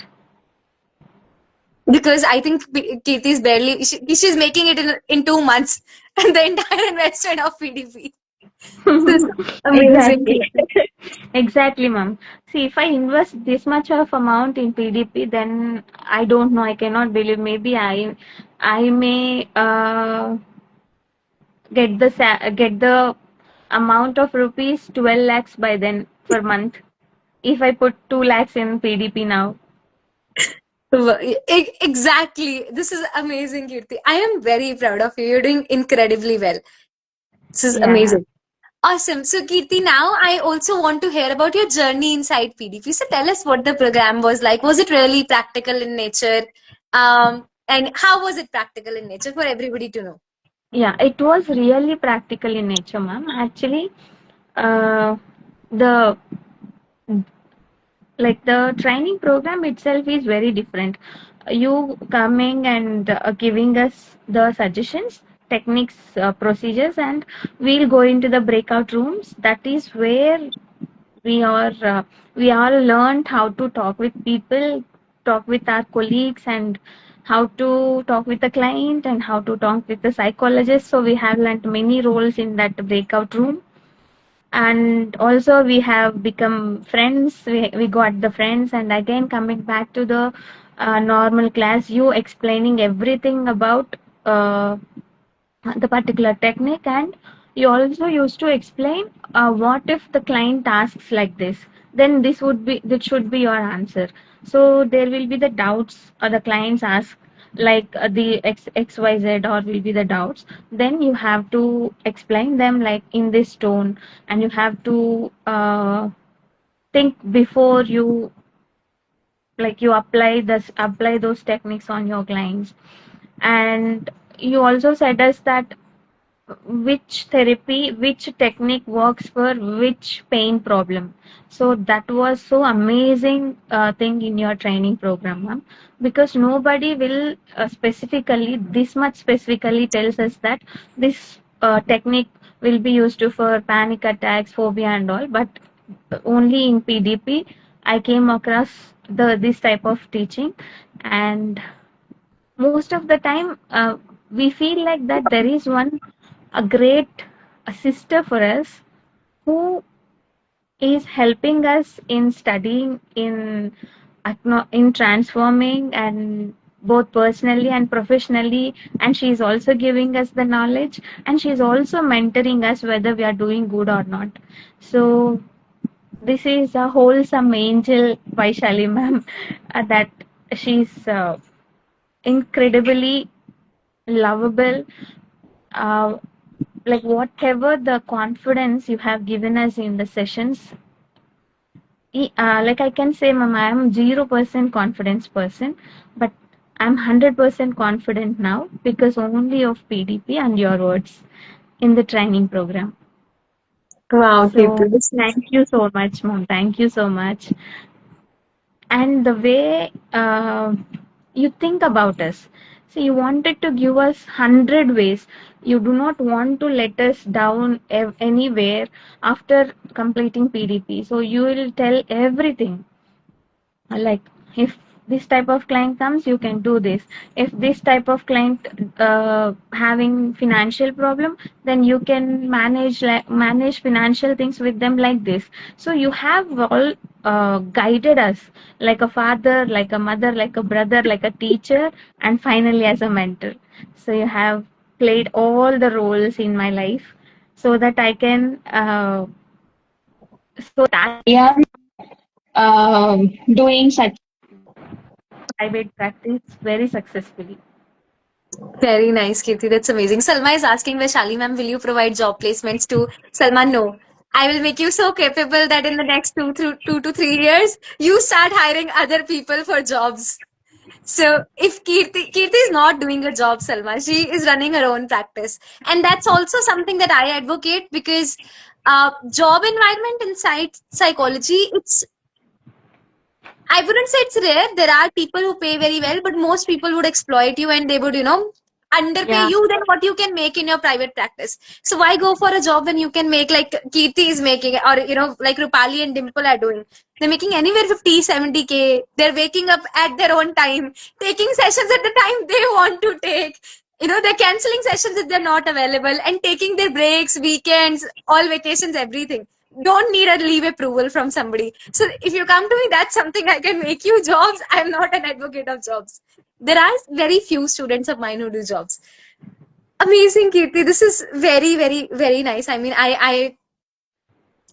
Because I think Kirti is barely, she's making it in 2 months, and the entire investment of PDP. This is amazing. Exactly. Exactly, ma'am. See, if I invest this much of amount in PDP, then I don't know. I cannot believe. Maybe I may get the amount of rupees 12 lakhs by then per month. If I put 2 lakhs in PDP now. Exactly. This is amazing, Kirti. I am very proud of you. You're doing incredibly well. This is Yeah. amazing. Awesome. So, Kirti, now I also want to hear about your journey inside PDP. So, tell us what the program was like. Was it really practical in nature? And how was it practical in nature for everybody to know? Yeah, it was really practical in nature, ma'am. Actually, uh, the the training program itself is very different. You coming and giving us the suggestions, techniques, procedures, and we'll go into the breakout rooms. That is where we are. We all learned how to talk with people, talk with our colleagues, and how to talk with the client and how to talk with the psychologist. So we have learned many roles in that breakout room, and also we have become friends. We got the friends, and again coming back to the normal class, you explaining everything about the particular technique, and you also used to explain what if the client asks like this, then this should be your answer. So there will be the doubts or the clients ask like the xyz or will be the doubts, then you have to explain them like in this tone, and you have to think before you you apply those techniques on your clients. And you also said us that which technique works for which pain problem. So that was so amazing thing in your training program, ma'am, because nobody will this much specifically tells us that this technique will be used to for panic attacks, phobia, and all. But only in PDP, I came across this type of teaching, and most of the time we feel like that there is one a great sister for us who is helping us in studying in transforming and both personally and professionally, and she is also giving us the knowledge, and she is also mentoring us whether we are doing good or not. So this is a wholesome angel Vaishali ma'am, that she's incredibly lovable. uh, Whatever the confidence you have given us in the sessions, I can say, ma'am, I am 0% confidence person, but I'm 100% confident now because only of PDP and your words in the training program. Wow, So Kirti, this is thank you so much, ma'am. Thank you so much. And the way you think about us. So you wanted to give us 100 ways. You do not want to let us down anywhere after completing PDP. So you will tell everything, like if this type of client comes, you can do this. If this type of client having financial problem, then you can manage financial things with them like this. So you have all guided us like a father, like a mother, like a brother, like a teacher, and finally as a mentor. So you have played all the roles in my life so that I can doing such private practice very successfully. very nice, Kirti. That's amazing. Salma is asking, where Shali ma'am, will you provide job placements to Salma? No. I will make you so capable that in the next 2 to 3 years, you start hiring other people for jobs. So if Kirti is not doing a job, Salma, she is running her own practice, and that's also something that I advocate because job environment inside psychology, I wouldn't say it's rare. There are people who pay very well, but most people would exploit you and they would, underpay Yeah, you than what you can make in your private practice. So why go for a job when you can make like Kirti is making, or like Rupali and Dimple are doing? They're making anywhere 50, 70K. They're waking up at their own time, taking sessions at the time they want to take. They're canceling sessions if they're not available and taking their breaks, weekends, all vacations, everything. Don't need a leave approval from somebody. So if you come to me, that's something I can make you jobs. I'm not an advocate of jobs. There are very few students of mine who do jobs. Amazing, Kirti. This is very, very, very nice. I mean,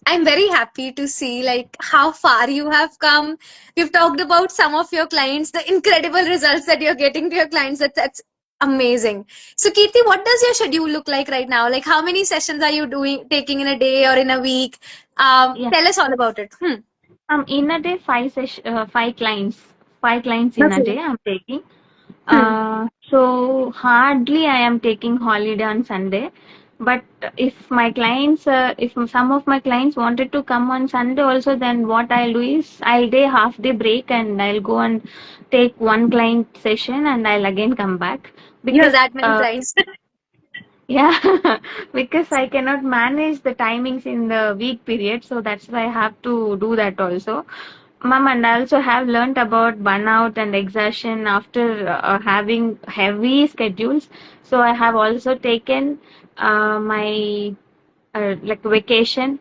I'm very happy to see like how far you have come. We've talked about some of your clients, the incredible results that you're getting to your clients. That's amazing. So, Kirti, what does your schedule look like right now? Like, how many sessions are you taking in a day or in a week? yeah. Tell us all about it. In a day, five clients in a Okay. day I'm taking. Hmm. So hardly I am taking holiday on Sunday. But if some of my clients wanted to come on Sunday also, then what I'll do is I'll take half day break and I'll go and take one client session and I'll again come back You have because that many clients. yeah, because I cannot manage the timings in the week period, so that's why I have to do that also. Ma'am, and I also have learnt about burnout and exhaustion after having heavy schedules. So I have also taken my like vacation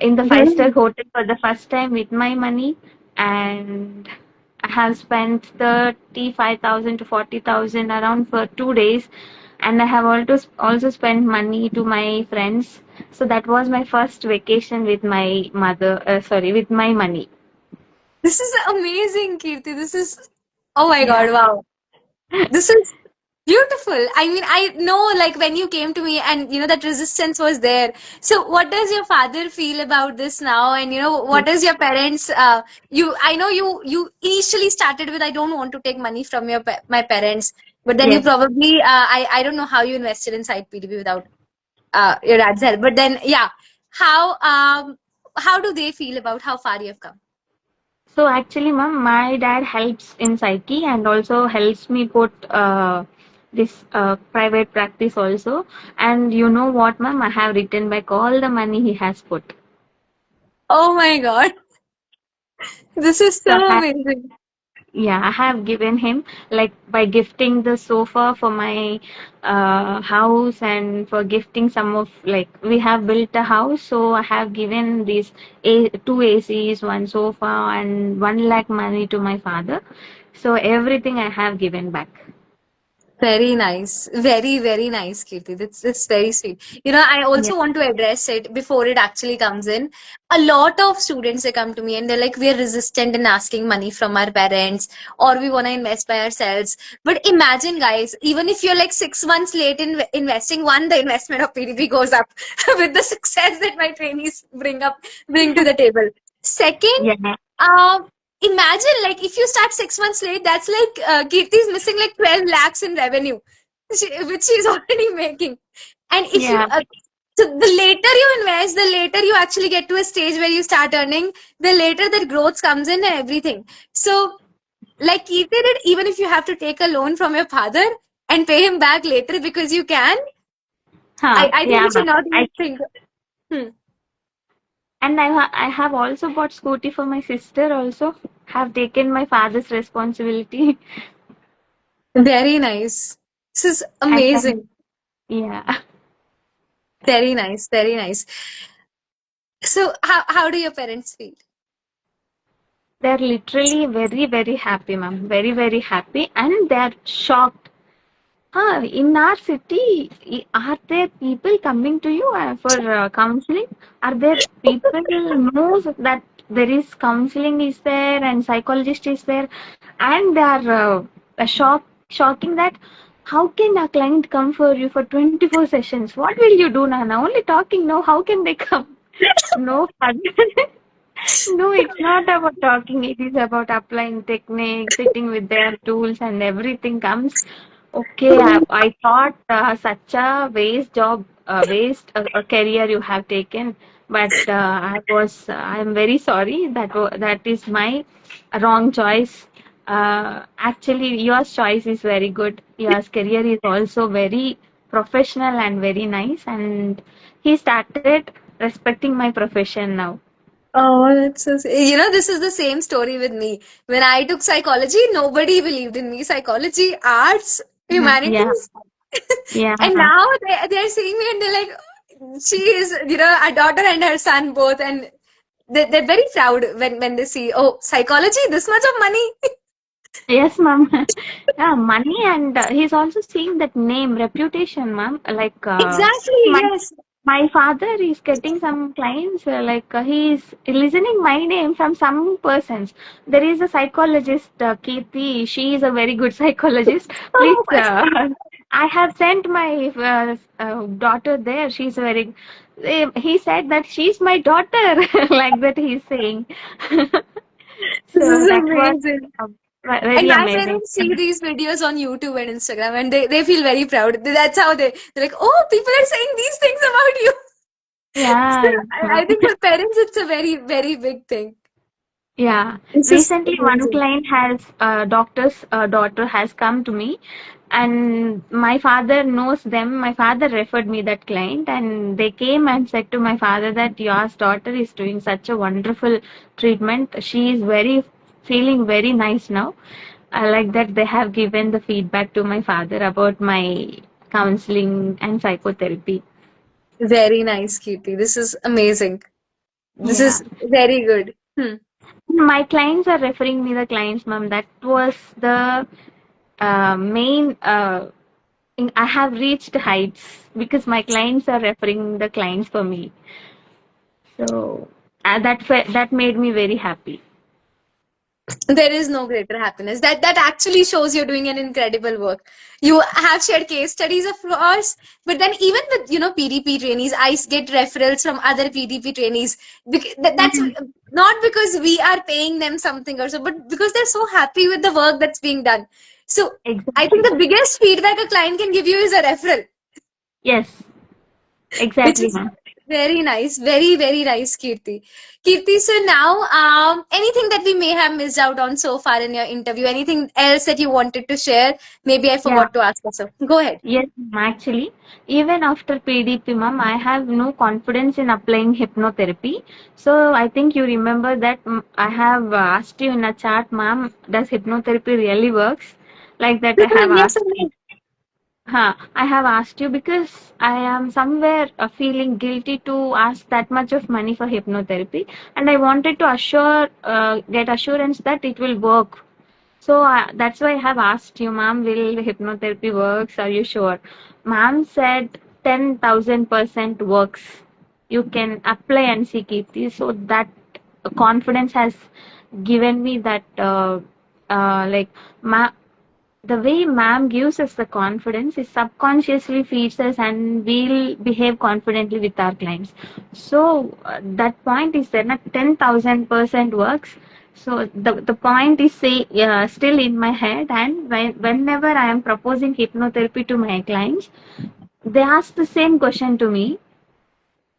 in the five-star Very hotel for the first time with my money, and I have spent 35,000 to 40,000 around for 2 days, and I have also spent money to my friends. So that was my first vacation with my mother. Sorry, with my money. This is amazing, Kirti. Oh my Yeah. God, wow. This is beautiful. I mean, I know like when you came to me and that resistance was there. So what does your father feel about this now? And what does your parents I know you initially started with I don't want to take money from my parents, but then you Yes. probably I don't know how you invested inside PDB without your dad's help. But then yeah, how um how do they feel about how far you have come? So actually, ma'am, my dad helps in psyche and also helps me put this private practice also. And you know what, ma'am? I have written back all the money he has put. Oh my God. This is So so amazing. yeah, I have given him like by gifting the sofa for my house and for gifting some of like we have built a house, so I have given these two ACs, one sofa, and 1 lakh money to my father. So everything I have given back. Very nice. Very, very nice, Kirti. That's very sweet. I Yeah. also want to address it before it actually comes in. A lot of students they come to me and they're like, we are resistant in asking money from our parents or we want to invest by ourselves. But imagine, guys, even if you're like 6 months late in investing, one, the investment of PDB goes up with the success that my trainees bring to the table. Second, Yeah. um, imagine like if you start 6 months late, that's like Kirti is missing like 12 lakhs in revenue, which she's already making. And if you Yeah. so the later you invest, the later you actually get to a stage where you start earning, the later that growth comes in and everything. So like Kirti did, even if you have to take a loan from your father and pay him back later because you can, I think Yeah, you should ma'am. not even think. Hmm. And I have also bought scooty for my sister also. Have taken my father's responsibility. Very nice. This is And then, amazing. yeah. Very nice. Very nice. So how do your parents feel? They're literally very, very happy, ma'am. Very, very happy. And they're shocked. In our city, are there people coming to you for counseling? Are there people knows that there is counseling is there and psychologist is there, and they are shocking that how can a client come for you for 24 sessions? What will you do, Nana? Only talking. No, how can they come? No fun. No, it's not about talking. It is about applying techniques, sitting with their tools, and everything comes. Okay, I thought such a waste job, waste a career you have taken, but I am very sorry. That is my wrong choice. Actually, your choice is very good. Your career is also very professional and very nice, and he started respecting my profession now. Oh, that's so. This is the same story with me. When I took psychology, nobody believed in me. Psychology, arts, Mhm. Yeah, humanities, yeah. and now they're seeing me and they're like, she is, a daughter and her son both, and they're very proud when they see, oh, psychology, this much of money. Yes, ma'am. Yeah, money and he's also seeing that name, reputation, ma'am. Like Exactly. my Yes. my father is getting some clients. He's listening my name from some persons. There is a psychologist, Kirti. She is a very good psychologist. Please, Oh my. I have sent my daughter there. She's very. He said that she's my daughter. Like that, he's saying. This So is that was amazing. And very my amazing. parents see these videos on YouTube and Instagram, and they feel very proud. That's how they're like, oh, people are saying these things about you. So Yeah, yes, I ma'am. think for parents, it's a very, very big thing. Yeah. This is Recently, one amazing. client has doctor's daughter has come to me, and my father knows them. My father referred me that client, and they came and said to my father that your daughter is doing such a wonderful treatment. She is very feeling very nice now. Like that, they have given the feedback to my father about my counseling and psychotherapy. Very nice, Kirti. This is amazing. This Yeah. is very good. Hmm. My clients are referring me the clients, ma'am. That was the main I have reached heights because my clients are referring the clients for me. So that made me very happy. There is no greater happiness. That actually shows you're doing an incredible work. You have shared case studies of yours, but then even with PDP trainees, I get referrals from other PDP trainees. That's Mhm. not because we are paying them something or so, but because they're so happy with the work that's being done. So I think Exactly. the biggest feedback a client can give you is a referral, Yes, which exactly, is ma'am. very nice, very, very nice, Kirti. Kirti, so now, anything that we may have missed out on so far in your interview, anything else that you wanted to share? Maybe I Yeah. forgot to ask also. Go ahead. Yes, ma'am, actually, even after PDP, ma'am, I have no confidence in applying hypnotherapy. So I think you remember that I have asked you in a chat, ma'am, does hypnotherapy really works? Like that, I have Yes, asked you. yes. I have asked you because I am somewhere feeling guilty to ask that much of money for hypnotherapy, and I wanted to get assurance that it will work. So that's why I have asked you, ma'am, will hypnotherapy works? Are you sure? Ma'am said 10,000% works. You can apply and see Kirti. So that confidence has given me that, like, ma the way ma'am gives us the confidence is subconsciously feeds us and we'll behave confidently with our clients. So that point is there, not 10,000% works. So the point is still in my head, and whenever I am proposing hypnotherapy to my clients, they ask the same question to me.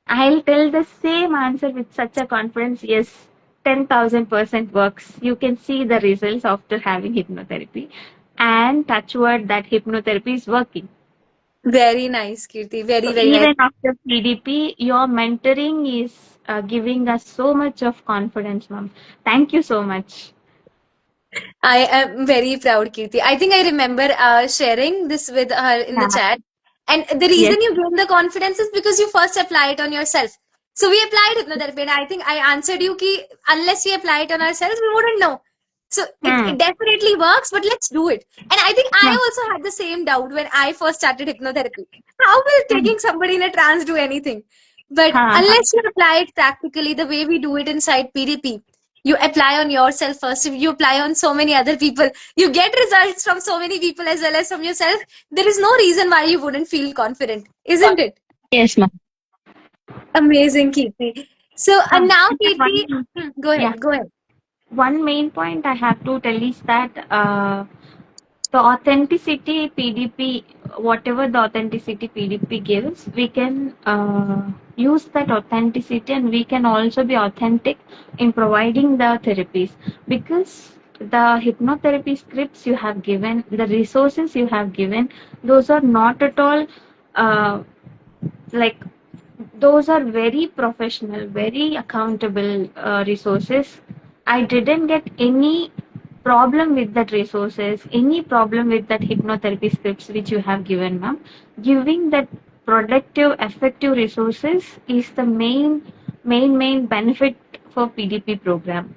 I'll tell the same answer with such a confidence. Yes, 10,000% works. You can see the results after having hypnotherapy. And touch word that hypnotherapy is working. Very nice, Kirti. Very, So very nice. even after PDP, your mentoring is giving us so much of confidence, ma'am. Thank you so much. I am very proud, Kirti. I think I remember sharing this with her in the Yeah. chat. And the Yes. reason you gain the confidence is because you first apply it on yourself. So we applied hypnotherapy, and I think I answered you ki unless we apply it on ourselves, we wouldn't know. So Hmm. it definitely works, but let's do it. And I think I Hmm. also had the same doubt when I first started hypnotherapy. How will Hmm. taking somebody in a trance do anything? But Ha, ha. unless you apply it practically the way we do it inside PDP, you apply on yourself first. If you apply on so many other people, you get results from so many people as well as from yourself. There is no reason why you wouldn't feel confident, isn't it? Yes, ma'am. Amazing, Kirti. So now, And Kirti, one, go yeah, ahead, go ahead. one main point I have to tell is that the authenticity PDP, whatever the authenticity PDP gives, we can use that authenticity, and we can also be authentic in providing the therapies, because the hypnotherapy scripts you have given, the resources you have given, those are not at all like, those are very professional, very accountable resources. I didn't get any problem with that resources, any problem with that hypnotherapy scripts which you have given, ma'am. Giving that productive, effective resources is the main benefit for PDP program.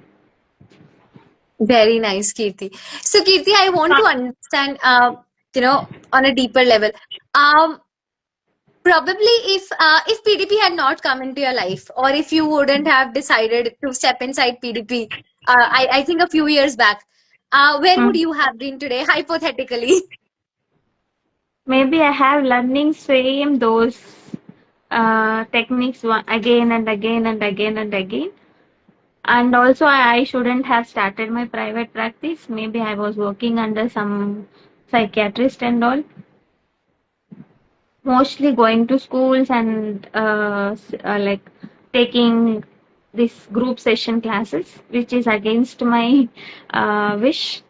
Very nice, Kirti. So, Kirti, I want to understand, on a deeper level. Um, Probably if PDP had not come into your life, or if you wouldn't have decided to step inside PDP, I think a few years back, where would Hmm. you have been today, hypothetically? Maybe I have learning same those techniques again and again and again and again. And also, I shouldn't have started my private practice. Maybe I was working under some psychiatrist and all. Mostly going to schools and like taking this group session classes, which is against my wish.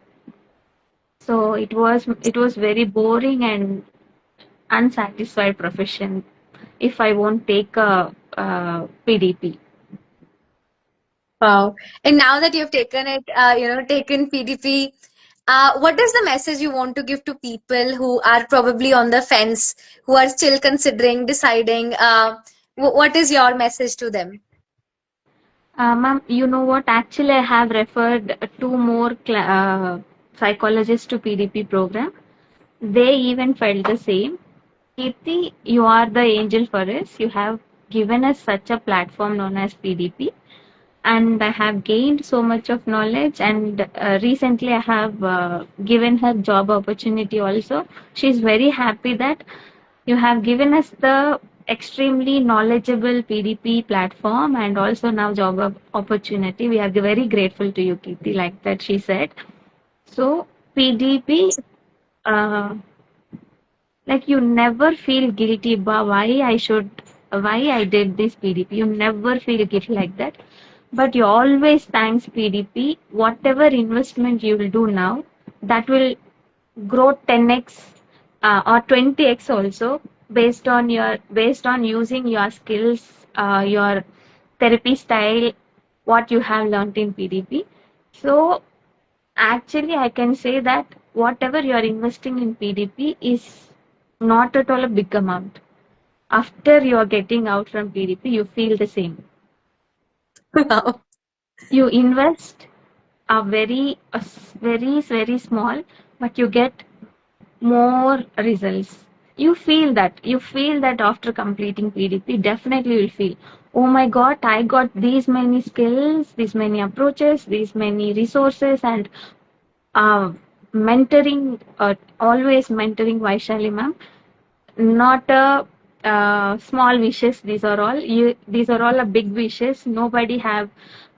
So it was very boring and unsatisfied profession if I won't take a PDP. Wow. And now that you've taken it, taken PDP, what is the message you want to give to people who are probably on the fence, who are still considering, deciding? What is your message to them? Ma'am, you know what? Actually, I have referred two more psychologists to PDP program. They even felt the same. Kirti, you are the angel for us. You have given us such a platform known as PDP, and I have gained so much of knowledge. And recently, I have given her job opportunity also. She's very happy that you have given us the extremely knowledgeable PDP platform and also now job opportunity. We are very grateful to you, Kirti, like that she said. So, PDP, uh, like, you never feel guilty about why I did this PDP. You never feel guilty like that. But you always thanks PDP. Whatever investment you will do now, that will grow 10x or 20x also, based on using your skills, your therapy style, what you have learned in PDP. So actually, I can say that whatever you are investing in PDP is not at all a big amount. After you are getting out from PDP, you feel the same. Wow. You invest very small, but you get more results. You feel that after completing PDP, definitely you'll feel, oh my god, I got these many skills, these many approaches, these many resources, and uh, mentoring, always mentoring Vaishali ma'am, not a small wishes. These are all a big wishes. Nobody have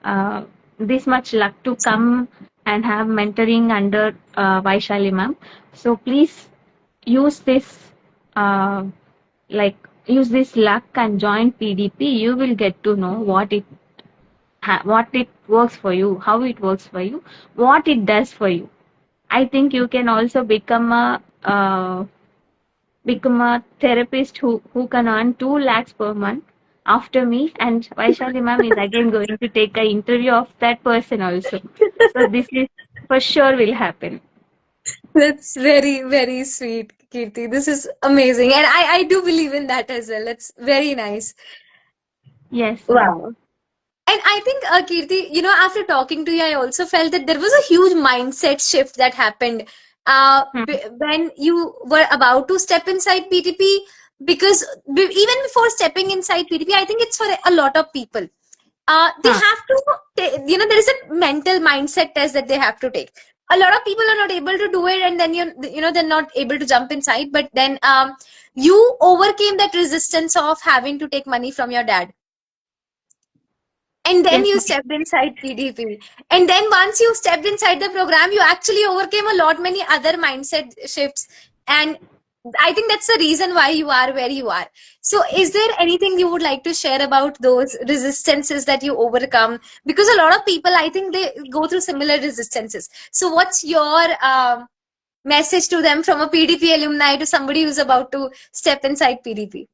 uh, this much luck to come and have mentoring under Vaishali ma'am. So please use this uh, use this luck and join PDP. You will get to know what it works for you, how it works for you, what it does for you. I think you can also become a therapist who can earn 2 lakhs per month after me, and Vaishali ma'am is again going to take an interview of that person also. So this is for sure will happen. That's very, very sweet, Kirti. This is amazing. And I do believe in that as well. That's very nice. Yes, ma'am. Wow. And I think, Kirti, after talking to you, I also felt that there was a huge mindset shift that happened Hmm. when you were about to step inside PTP. Because even before stepping inside PTP, I think it's for a lot of people. They Huh. have to, there is a mental mindset test that they have to take. A lot of people are not able to do it, and then they're not able to jump inside. But then you overcame that resistance of having to take money from your dad. And then Yes, you ma'am. stepped inside PDP. And then once you stepped inside the program, you actually overcame a lot many other mindset shifts. And I think that's the reason why you are where you are. So, is there anything you would like to share about those resistances that you overcome? Because a lot of people, I think they go through similar resistances. So, what's your message to them from a PDP alumni to somebody who's about to step inside PDP?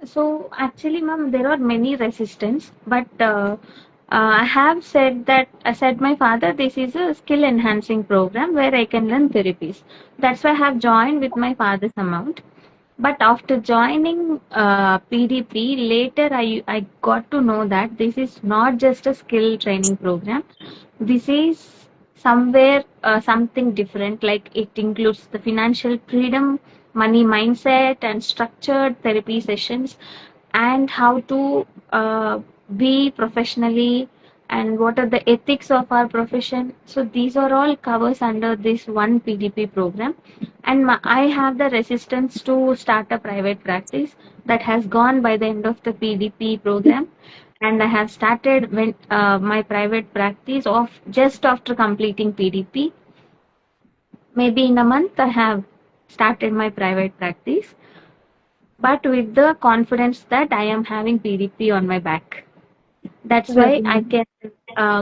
So actually, ma'am, there are many resistance, but I have said that I said my father, this is a skill enhancing program where I can learn therapies. That's why I have joined with my father's amount. But after joining PDP, later I got to know that this is not just a skill training program. This is somewhere something different, like it includes the financial freedom, money mindset, and structured therapy sessions, and how to be professionally, and what are the ethics of our profession. So these are all covers under this one PDP program. And I have the resistance to start a private practice that has gone by the end of the PDP program, and I have started when my private practice of just after completing PDP. Maybe in a month, I have started my private practice, but with the confidence that I am having PDP on my back. That's why I can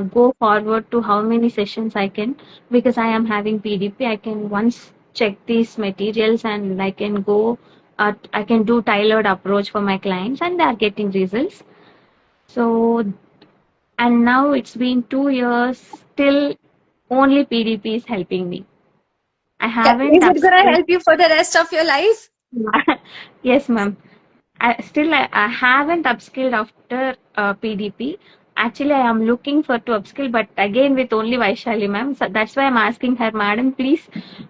go forward to how many sessions I can, because I am having PDP. I can once check these materials and I can go. I can do tailored approach for my clients, and they are getting results. So, and now it's been 2 years. Still, only PDP is helping me. I Yeah. haven't Is it going to upskilled. help you for the rest of your life? Yes, ma'am. I haven't upskilled after PDP. Actually, I am looking for to upskill, but again with only Vaishali, ma'am. So that's why I'm asking her, madam, please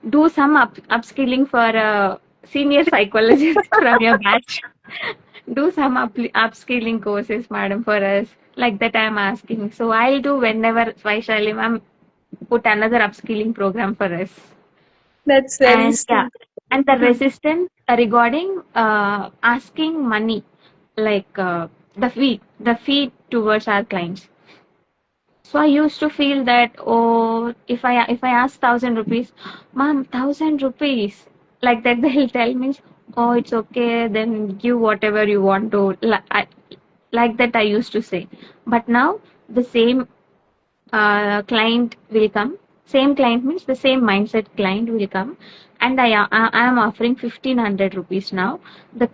do some upskilling for senior psychologists from your batch. Do some upskilling courses, madam, for us. Like that, I'm asking. So I'll do whenever Vaishali, ma'am, put another upskilling program for us. That's very And yeah, sweet. and the resistance regarding asking money, like the fee towards our clients. So I used to feel that, oh, if I ask 1,000 rupees, ma'am, 1,000 rupees, like that they'll tell me, oh, it's okay, then give whatever you want to. Like that I used to say, but now the same client will come. Same client means the same mindset client will come, and I am offering 1,500 rupees now. The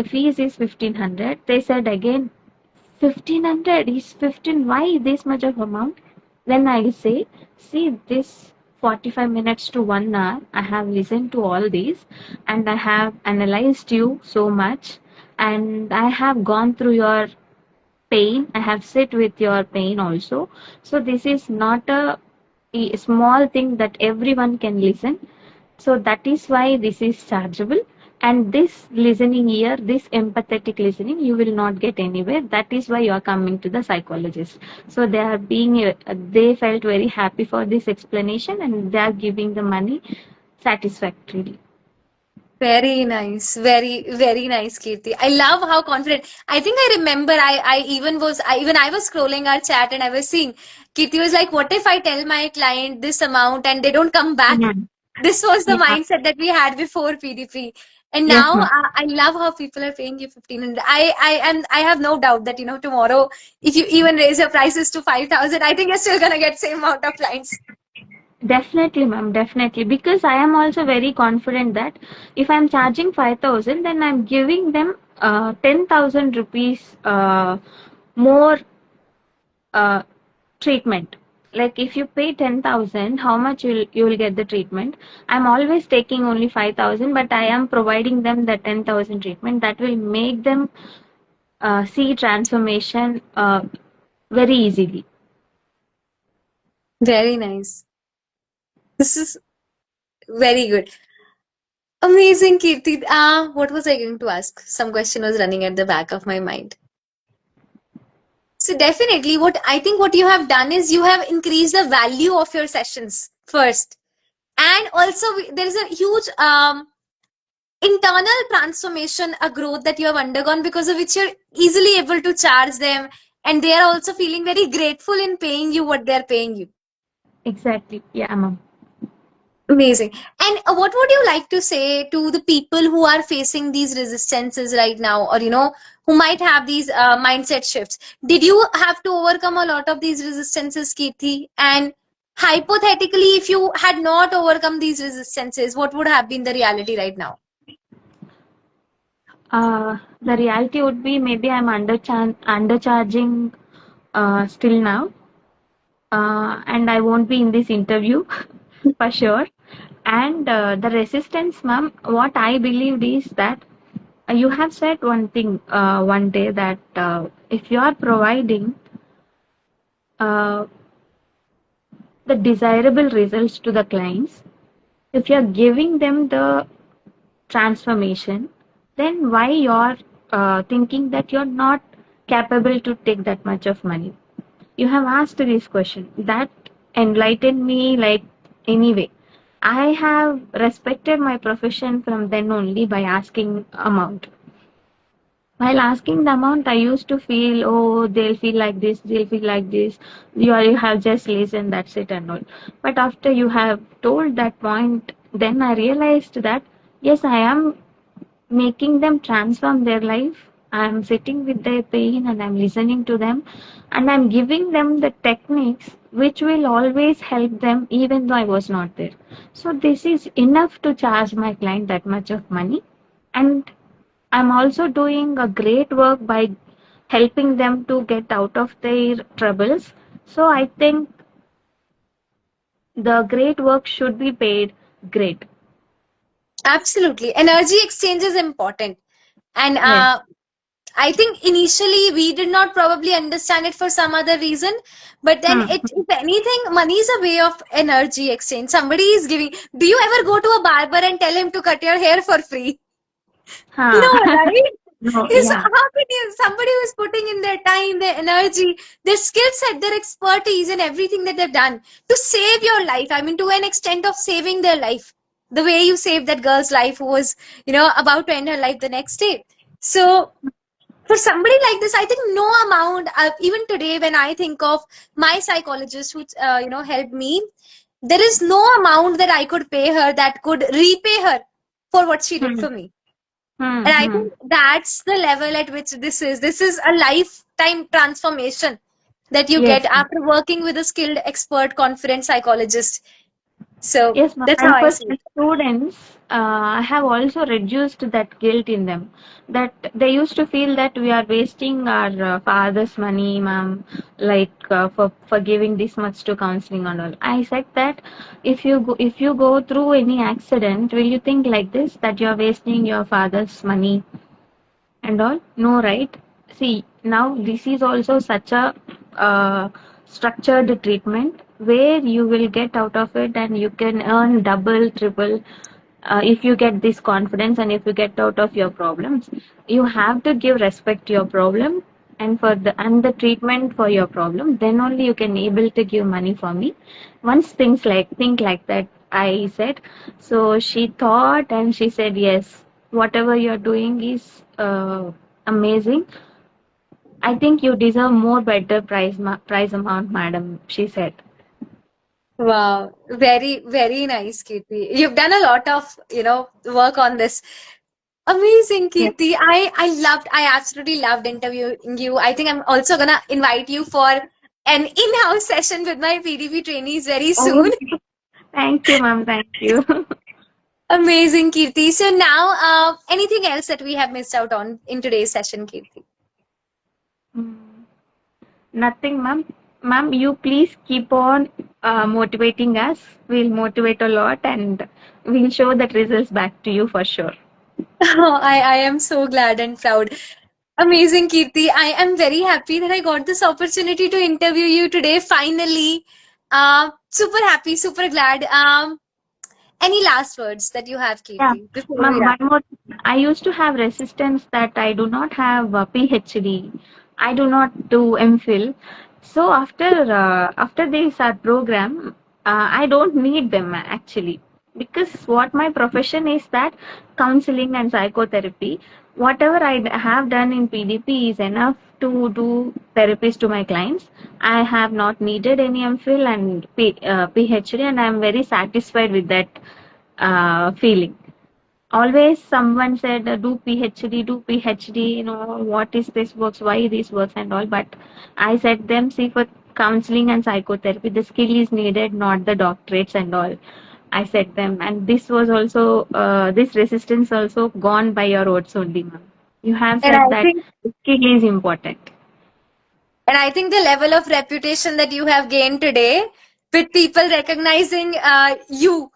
fees is 1,500. They said again, 1,500 is 15. Why this much of amount? Then I'll say, see this 45 minutes to 1 hour. I have listened to all these, and I have analyzed you so much, and I have gone through your pain. I have sit with your pain also. So this is not a small thing that everyone can listen. So that is why this is chargeable. And this listening here, this empathetic listening, you will not get anywhere. That is why you are coming to the psychologist. So they are being they felt very happy for this explanation, and they are giving the money satisfactorily. Very nice. Very, very nice, Kirti. I love how confident. I think I remember even I was scrolling our chat and I was seeing Kirti was like, what if I tell my client this amount and they don't come back? Mhm. This was the Yeah. mindset that we had before PDP. And Yes, now ma'am. I love how people are paying you 1,500. I have no doubt that, tomorrow, if you even raise your prices to 5,000, I think you're still gonna get same amount of clients. Definitely, ma'am, definitely. Because I am also very confident that if I'm charging 5,000, then I'm giving them 10,000 rupees more uh, treatment. Like if you pay 10,000, how much you will get the treatment? I'm always taking only 5,000, but I am providing them the 10,000 treatment that will make them see transformation very easily. Very nice. This is very good. Amazing, Kirti. What was I going to ask? Some question was running at the back of my mind. So definitely, what you have done is you have increased the value of your sessions first, and also there is a huge internal transformation, a growth that you have undergone because of which you're easily able to charge them, and they are also feeling very grateful in paying you what they're paying you. Exactly. Yeah, ma'am. Amazing. And what would you like to say to the people who are facing these resistances right now, or who might have these mindset shifts? Did you have to overcome a lot of these resistances, Kirti? And hypothetically, if you had not overcome these resistances, what would have been the reality right now? The reality would be maybe I'm undercharging still now, and I won't be in this interview for sure. And the resistance, ma'am, what I believed is that you have said one thing one day that if you are providing uh, the desirable results to the clients, if you are giving them the transformation, then why you're thinking that you're not capable to take that much of money? You have asked this question that enlightened me like anyway. I have respected my profession from then only by asking amount. While asking the amount, I used to feel, oh, they'll feel like this, they'll feel like this. You have just listened, that's it and all. But after you have told that point, then I realized that yes, I am making them transform their life. I'm sitting with their pain and I'm listening to them and I'm giving them the techniques which will always help them even though I was not there. So this is enough to charge my client that much of money. And I'm also doing a great work by helping them to get out of their troubles. So I think the great work should be paid great. Absolutely. Energy exchange is important. And Yes. I think initially we did not probably understand it for some other reason, but then Hmm. if anything, money is a way of energy exchange. Somebody is giving. Do you ever go to a barber and tell him to cut your hair for free? Huh. No, right? No, Is yeah. how can you somebody who is putting in their time, their energy, their skill set, their expertise, and everything that they've done to save your life? I mean, to an extent of saving their life, the way you saved that girl's life who was, about to end her life the next day. So for somebody like this, I think no amount, even today when I think of my psychologist who helped me, there is no amount that I could pay her that could repay her for what she did Hmm. for me. Hmm. And I Hmm. think that's the level at which this is a lifetime transformation that you get Yes. after working with a skilled expert confident psychologist. So Yes, ma'am. that's how And I for see the it. students, I have also reduced that guilt in them. That they used to feel that we are wasting our father's money, ma'am, like for giving this much to counseling and all. I said that if you go through any accident, will you think like this that you are wasting your father's money and all? No, right? See, now this is also such a structured treatment where you will get out of it and you can earn double, triple if you get this confidence and if you get out of your problems. You have to give respect to your problem and for the treatment for your problem. Then only you can able to give money for me. Once things like think like that, I said. So she thought and she said yes, whatever you're doing is amazing. I think you deserve more better price amount, madam, she said. Wow, very, very nice, Kirti. You've done a lot of, work on this. Amazing, Yeah. Kirti. I absolutely loved interviewing you. I think I'm also gonna invite you for an in-house session with my PDP trainees very Oh, soon. thank you, ma'am. Thank you. Amazing, Kirti. So now, anything else that we have missed out on in today's session, Kirti? Mm, nothing, ma'am. Ma'am, you please keep on motivating us. We'll motivate a lot and we'll show that results back to you for sure. I am so glad and proud. Amazing, Kirti. I am very happy that I got this opportunity to interview you today. Finally, super happy, super glad. Any last words that you have, Yeah, Kirti, before we ma'am, wrap? one more. I used to have resistance that I do not have a PhD. I do not do MPhil. So after this program, I don't need them actually because what my profession is that counseling and psychotherapy. whatever have done in PDP is enough to do therapies to my clients. I have not needed any MPhil and PhD, and I am very satisfied with that feeling. Always someone said, do PhD, do PhD, what is this works, why this works and all. But I said them, see, for counseling and psychotherapy, the skill is needed, not the doctorates and all. I said them, and this was also, this resistance also gone by your words only, ma'am. You have And said I that think skill is important. And I think the level of reputation that you have gained today, with people recognizing you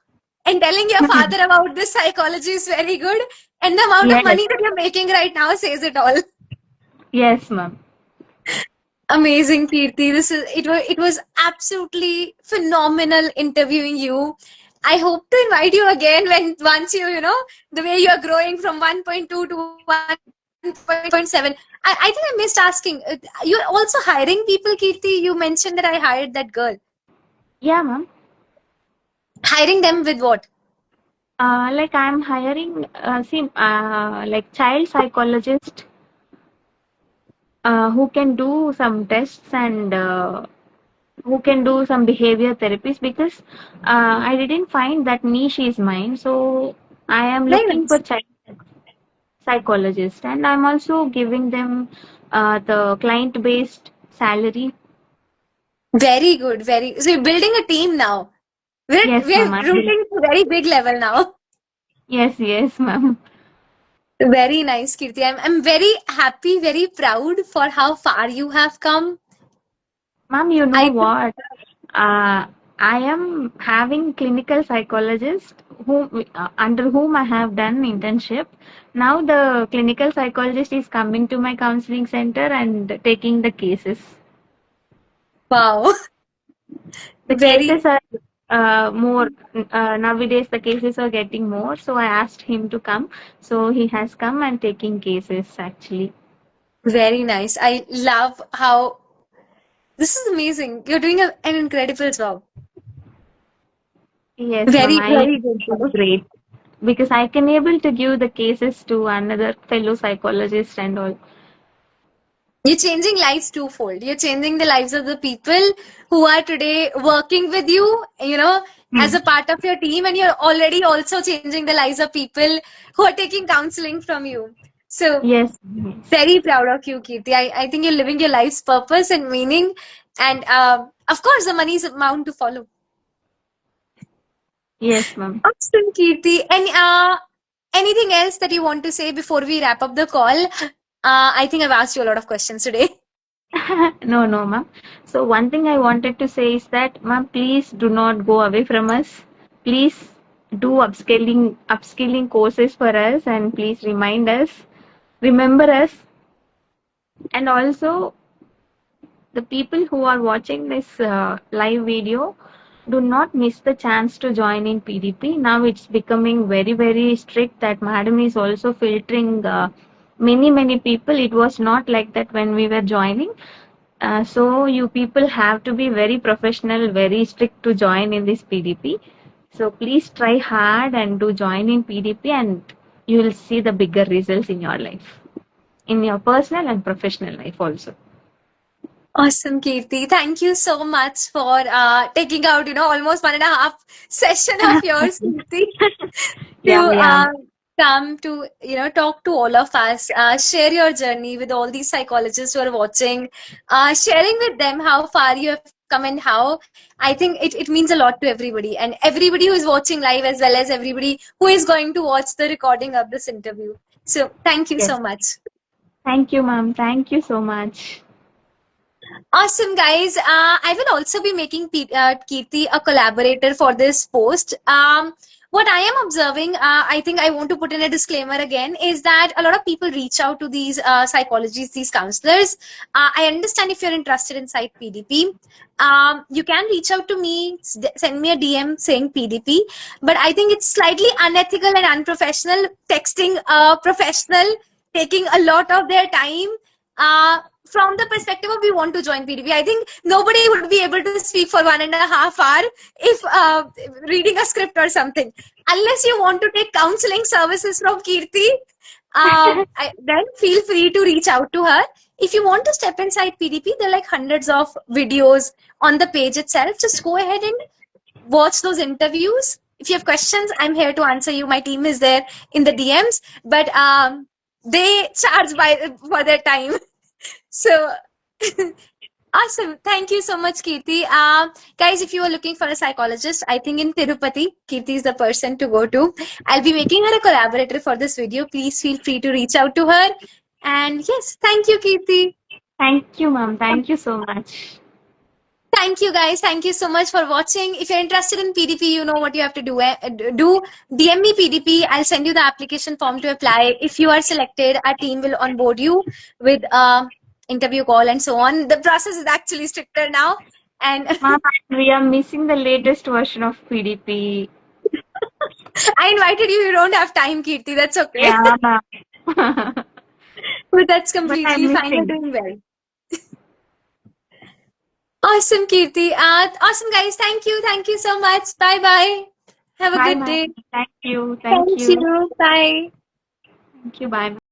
and telling your father about this psychology, is very good. And the amount of Yes, money that you're making right now says it all. yes, ma'am. Amazing, Kirti. It was absolutely phenomenal interviewing you. I hope to invite you again when once the way you are growing from 1.2 to 1.7. I think I missed asking. You're also hiring people, Kirti. You mentioned that I hired that girl. Yeah, ma'am. Hiring them with what? Like I'm hiring, like child psychologist who can do some tests and who can do some behavior therapies, because I didn't find that niche is mine. So I am Very looking for nice. child psychologist, and I'm also giving them the client based salary. Very good. Very. So you're building a team now. We're Yes, we're ma'am. rooting to a very big level now. Yes, yes, ma'am. Very nice, Kirti. I'm very happy, very proud for how far you have come. Ma'am, you know I think, what? Uh, I am having clinical psychologist under whom I have done internship. Now the clinical psychologist is coming to my counseling center and taking the cases. wow. The Very, cases are more nowadays. The cases are getting more, so I asked him to come. So he has come and taking cases actually. very nice. I love how this is amazing. You're doing an incredible job. Yes, ma'am. Very, I very good feel job. great because I can able to give the cases to another fellow psychologist and all. You're changing lives twofold. You're changing the lives of the people who are today working with you, as Hmm. a part of your team, and you're already also changing the lives of people who are taking counseling from you. So, Yes, yes, very proud of you, Kirti. I think you're living your life's purpose and meaning. And of course, the money is bound to follow. yes, ma'am. Awesome, Kirti. And anything else that you want to say before we wrap up the call? I think I've asked you a lot of questions today. No, no, ma'am. So one thing I wanted to say is that, ma'am, please do not go away from us. Please do upskilling courses for us, and please remember us, and also the people who are watching this live video, do not miss the chance to join in PDP. Now it's becoming very, very strict that madam is also filtering many people. It was not like that when we were joining. So you people have to be very professional, very strict to join in this PDP. So please try hard and do join in PDP, and you will see the bigger results in your life, in your personal and professional life also. Awesome, Kirti. Thank you so much for taking out, almost 1.5 session of yours, Kirti, Yeah, to yeah. come to, talk to all of us, share your journey with all these psychologists who are watching, sharing with them how far you have come and how I think it means a lot to everybody and everybody who is watching live as well as everybody who is going to watch the recording of this interview. So thank you so Yes. much. Thank you, ma'am. Thank you so much. Awesome, guys. I will also be making Kirti a collaborator for this post. What I am observing, I think I want to put in a disclaimer again, is that a lot of people reach out to these psychologists, these counselors. I understand if you're interested in Psych PDP. You can reach out to me, send me a DM saying PDP, but I think it's slightly unethical and unprofessional texting a professional, taking a lot of their time. From the perspective of we want to join PDP, I think nobody would be able to speak for 1.5 hours if reading a script or something. Unless you want to take counseling services from Kirti, Then feel free to reach out to her. If you want to step inside PDP, there are like hundreds of videos on the page itself. Just go ahead and watch those interviews. If you have questions, I'm here to answer you. My team is there in the DMs, but they charge by for their time. So awesome. Thank you so much, Kirti. Guys, if you are looking for a psychologist, I think in Tirupati, Kirti is the person to go to. I'll be making her a collaborator for this video. Please feel free to reach out to her. And yes, thank you, Kirti. Thank you, ma'am. Thank you so much. Thank you, guys. Thank you so much for watching. If you're interested in PDP, you know what you have to do. Do DM me PDP. I'll send you the application form to apply. If you are selected, our team will onboard you with interview call and so on. The process is actually stricter now. And Ma'am, we are missing the latest version of PDP. I invited you. You don't have time, Kirti. That's okay. Yeah, ma'am. But that's But I'm completely fine. You're missing. doing well. Awesome, Kirti. Awesome, guys. Thank you. Thank you so much. Bye bye. Have a Bye, good ma'am. day. Thank you. Thank Thank you. you. Bye. Thank you. Bye.